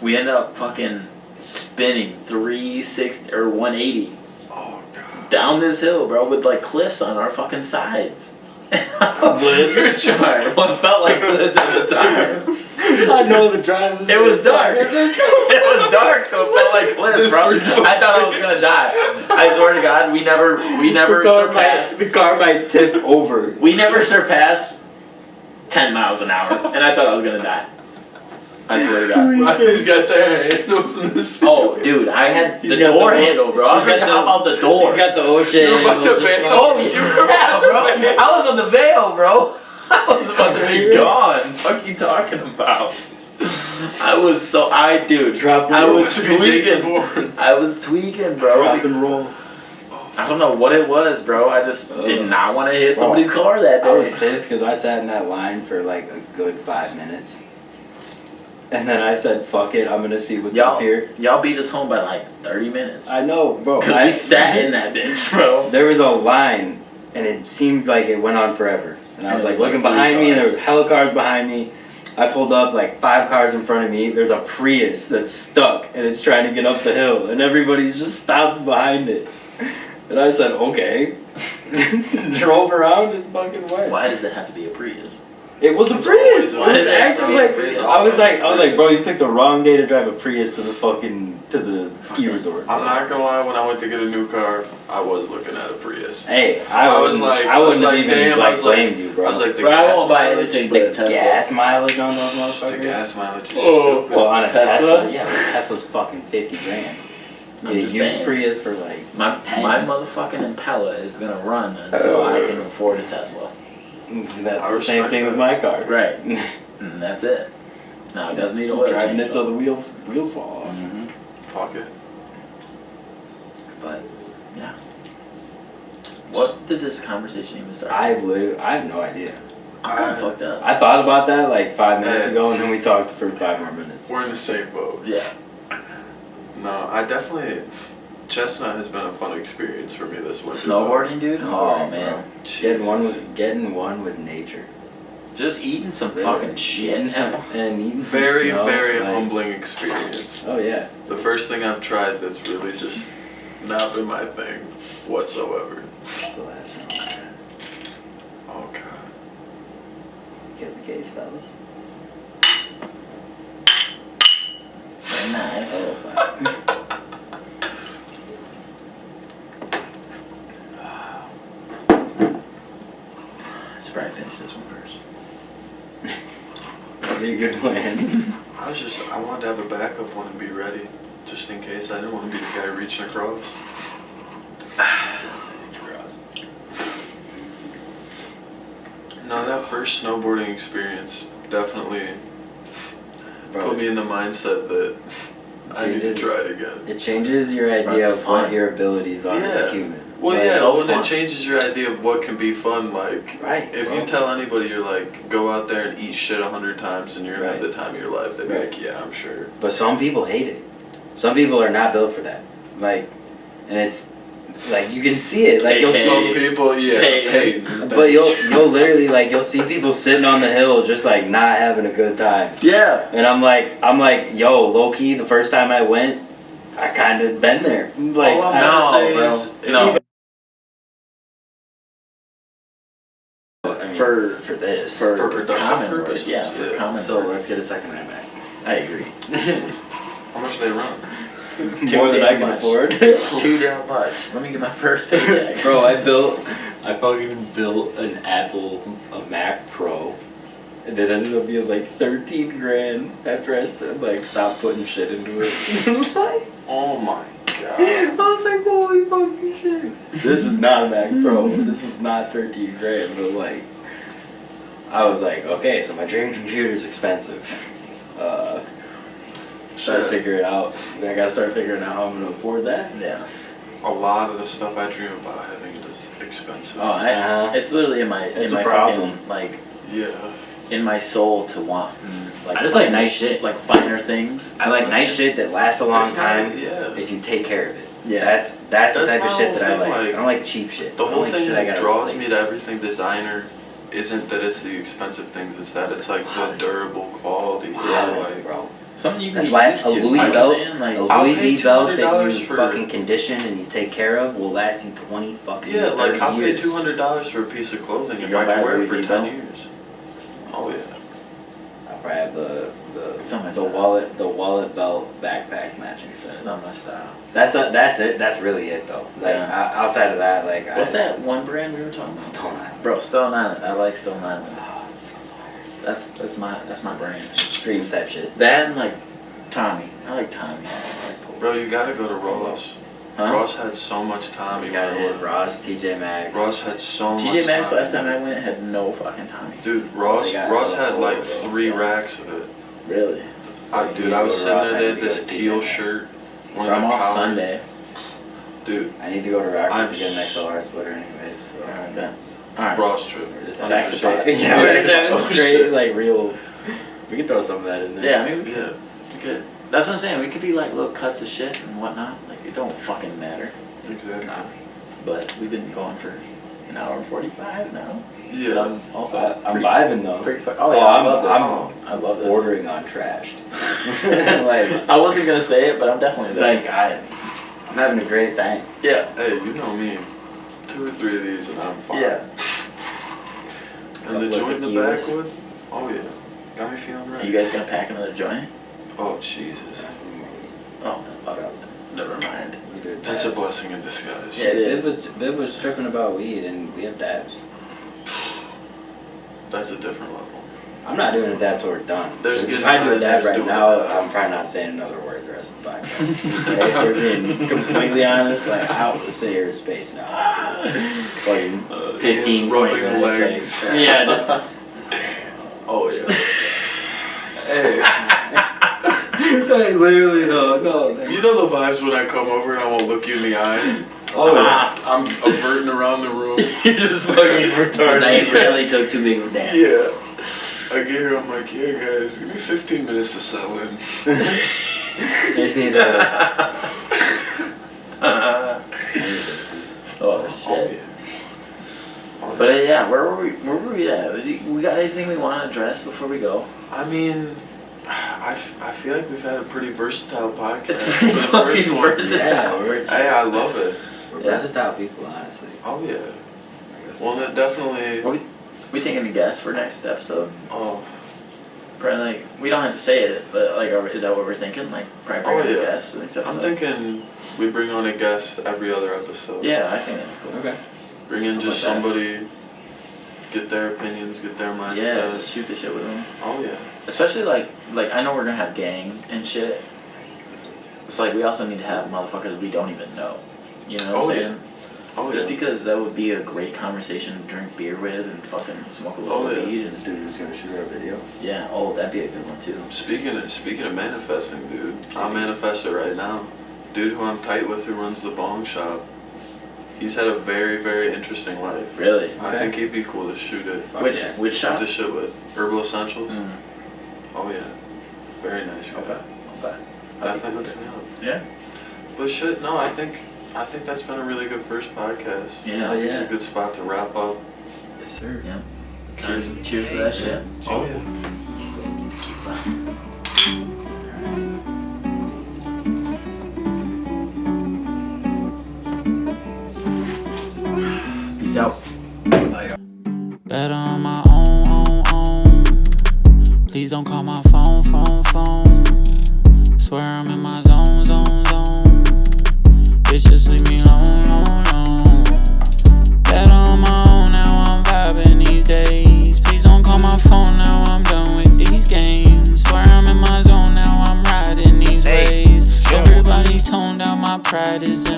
we end up fucking spinning 360 or 180 Oh, God. down this hill, bro, with like cliffs on our fucking sides. Sorry. What felt like cliffs at the time. I know the drive was... It was dark. It was dark, so it felt like cliffs, bro. I thought I was gonna die. I swear to God, we never surpassed. The car might tip over. We never surpassed 10 miles an hour, and I thought I was gonna die. I swear to God. He's got the handles in the seat. Oh, dude, I had the He's got door the- handle, bro. I was he's ready to got hop out the door. He's got the ocean. You're about to just bail. Oh, yeah, bro. I was on the veil, bro. I was about to be gone. What are you talking about? Dude, Drop I and roll. was tweaking. I was tweaking, bro. Drop and roll. I don't know what it was, bro. I just did not want to hit somebody's car that day. I was pissed because I sat in that line for like a good 5 minutes. And then I said, fuck it, I'm going to see what's up here. Y'all beat us home by like 30 minutes. I know, bro. Because we sat in that bitch, bro. There was a line, and it seemed like it went on forever. And I was like looking behind me, and there were hella cars behind me. I pulled up like 5 cars in front of me. There's a Prius that's stuck, and it's trying to get up the hill, and everybody's just stopped behind it. And I said, okay. Drove around and fucking went. Why does it have to be a Prius? It was a Prius. It was actually like It's I was like, bro, you picked the wrong day to drive a Prius to the ski resort. I'm not gonna lie, when I went to get a new car, I was looking at a Prius. Hey, I was like, I wouldn't have even damn, like blamed you, bro. I was like, the Bro, I gas won't buy mileage. anything but a the Tesla. gas mileage on those motherfuckers. The gas mileage is Oh, stupid. Well, on a Tesla? Tesla, yeah, but Tesla's fucking 50 grand. I'm You just use saying. Prius for like My 10. motherfucking Impala is gonna run until I can afford a Tesla. That's I the same respect thing with that. my car. Right. And that's it. No, it doesn't need oil Driving change, it till the wheels fall off. Mm-hmm. Fuck it. But yeah. What did this conversation even start? I have no idea. I'm kind of fucked up. I thought about that like 5 minutes Hey. ago, and then we talked for 5 more minutes. We're in the same boat. Yeah. No, I definitely. Chestnut has been a fun experience for me this winter. Snowboarding, dude. Snowboarding, Oh man. Getting one with nature. Just eating some Really. fucking shit. Eating some Very, snow, very like- humbling experience. Oh yeah. The first thing I've tried that's really just not been my thing whatsoever. That's the last one. Oh god. Get the case, fellas. Very nice. Oh fuck. Should probably finish this one first. That'd be a good plan. I wanted to have a backup one and be ready, just in case. I didn't want to be the guy reaching across. No, that first snowboarding experience definitely Bro, put me in the mindset that I need to try it again. it changes your idea That's of fun. what your abilities are as Yeah. a human. Well, Like, yeah, so when fun. it changes your idea of what can be fun, like, Right. if bro. you tell anybody you're like, go out there and eat shit 100 times and you're gonna have Right. the time of your life, they'd be Right. like, yeah, I'm sure. But some people hate it. Some people are not built for that. Like, and it's like you can see it. Like you'll Hey, Some see, people, yeah, Peyton. but you'll literally like you'll see people sitting on the hill just like not having a good time. Yeah. And I'm like, yo, low key. The first time I went, I kind of been there. Like, All I'm I- gonna No, say bro. is, No. I mean, For- for this. For productive common purposes, work, yeah, for yeah. common So work. let's get a second iMac. I agree. how much do they run? More than I damn can much. afford. Too damn much. Let me get my first paycheck. Bro, I fucking built an a Mac Pro, and it ended up being like 13 grand after I stopped putting shit into it. Oh my god. I was like, holy fucking shit. This is not a Mac Pro. This was not 13 grand, but like, I was like, okay, so my dream computer's expensive. Start to figure it out. I gotta start figuring out how I'm gonna afford that. Yeah. A lot of the stuff I dream about having is expensive. Oh, it's literally in my It's in a my problem. fucking like Yeah. in my soul to want like I just like nice shit. like finer things. I like nice shit that lasts a long It's not- time yeah. if you take care of it. Yeah. That's the That's type of my shit that I whole like. thing, like, I don't like cheap shit. The I don't whole like thing shit I that gotta draws replace. me to everything designer isn't that it's the expensive things, it's that it's like the durable quality. Yeah, like, bro. Something you can That's get why used a to. Louis I'm belt, just saying, like, a I'll Louis pay V belt that $200 you for- fucking condition and you take care of will last you 20 fucking yeah, 30 like I'll pay years. $200 for a piece of clothing You if go I buy can a wear it Louis for V 10 belt? years. Oh yeah. I'll probably have It's not my the style. wallet belt backpack matching set. It's not my style. That's it. That's really it though. Like Yeah. outside of that, like What's that one brand we were talking about? Stone Island. Bro, Stone Island. I like Stone Island. Oh, it's That's my brand. dream type shit. That and like Tommy. I like Tommy. I like Paul. Bro, you gotta go to Ross. Huh? Ross had so much time. We got hit Ross, TJ Maxx. Ross had so much time. TJ Maxx last time I went had no fucking timing. Dude, Ross had like over 3 racks of it. Really? Dude, I was sitting there, they had this teal shirt. One I'm of the off collar. Sunday. Dude, I need to go to Rockford I'm to get an XLR splitter anyways. So. Alright, bet. Alright. Ross trip. We're just Back to straight. pot. Yeah, we're just having Oh, straight, shit. like real. We can throw some of that in there. Yeah, I mean, we Yeah. could. That's what I'm saying. We could be like little cuts of shit and whatnot. Like, it don't fucking matter. Exactly. But we've been going for an hour and 45 now. Yeah. Also, I'm vibing though. Oh yeah, I love this. I'm I love this. bordering on trashed. Like, I wasn't gonna say it, but I'm definitely there. like I'm having a great time. Yeah. Hey, you know me. 2 or 3 of these and I'm fine. Yeah. And the Couple of joint in the tequilas. backwood? Oh yeah. Got me feeling right. You guys gonna pack another joint? Oh Jesus. Oh, okay. Never mind. That's a blessing in disguise. Yeah, it is. Viv was tripping about weed, and we have dabs. That's a different level. I'm not doing a dab till we're done. There's 'Cause good if I do a and dab there's right doing now, a dab. I'm probably not saying another word the rest of the podcast. Okay, if we're being completely honest, like I'll just sit here in space now. Fucking 15, 20 rubbing minutes. legs. Like, yeah, just Oh yeah. Hey, like, literally no. you know the vibes when I come over and I won't look you in the eyes? Oh, I'm averting around the room. You're just fucking because I accidentally took too big of a dab. Yeah. I get here, I'm like, yeah guys, give me 15 minutes to settle in. I just need to. Oh shit. Oh yeah. Oh, But yeah, where were we at? We got anything we want to address before we go? I mean, I feel like we've had a pretty versatile podcast. It's pretty for the first fucking one. versatile. Yeah, Hey, I love it. we're Yeah. versatile people, honestly. Oh yeah. Well, it definitely. We taking a guess for next episode? Oh, Probably like we don't have to say it, but like, is that what we're thinking? Like, probably bring Oh, on a yeah. guest next episode. I'm thinking we bring on a guest every other episode. Yeah, I think that'd be cool. Okay. Bring in just How about somebody, get their opinions, get their mindset. Yeah, just shoot the shit with them. Oh yeah. Especially like I know we're gonna have gang and shit. It's like we also need to have motherfuckers we don't even know. You know what Oh, I'm yeah. saying? Oh Just yeah. because that would be a great conversation to drink beer with and fucking smoke a little Oh, yeah. weed and Dude who's gonna shoot our video. yeah. Oh, that'd be a good one too. Speaking of manifesting, dude, I'll manifest it right now. Dude who I'm tight with, who runs the bong shop, he's had a very, very interesting life. Really? I Okay. think he'd be cool to shoot it. Fuck Which yeah. which Shoot shop? the shit with. Herbal Essentials. Mm, Oh yeah. Very nice guy. okay. Okay. Definitely hooks me up. Yeah. But shit, no, I think that's been a really good first podcast. Yeah. I think it's Yeah. a good spot to wrap up. Yes, sir. Yeah. Cheers. Cheers to that shit. Oh yeah. Peace out. Better on my own. Please don't call my phone. Swear I'm in my zone. Bitch, just leave me alone. Better on my own, now I'm vibing these days. Please don't call my phone, now I'm done with these games. Swear I'm in my zone, now I'm riding these waves. Everybody toned down, my pride is in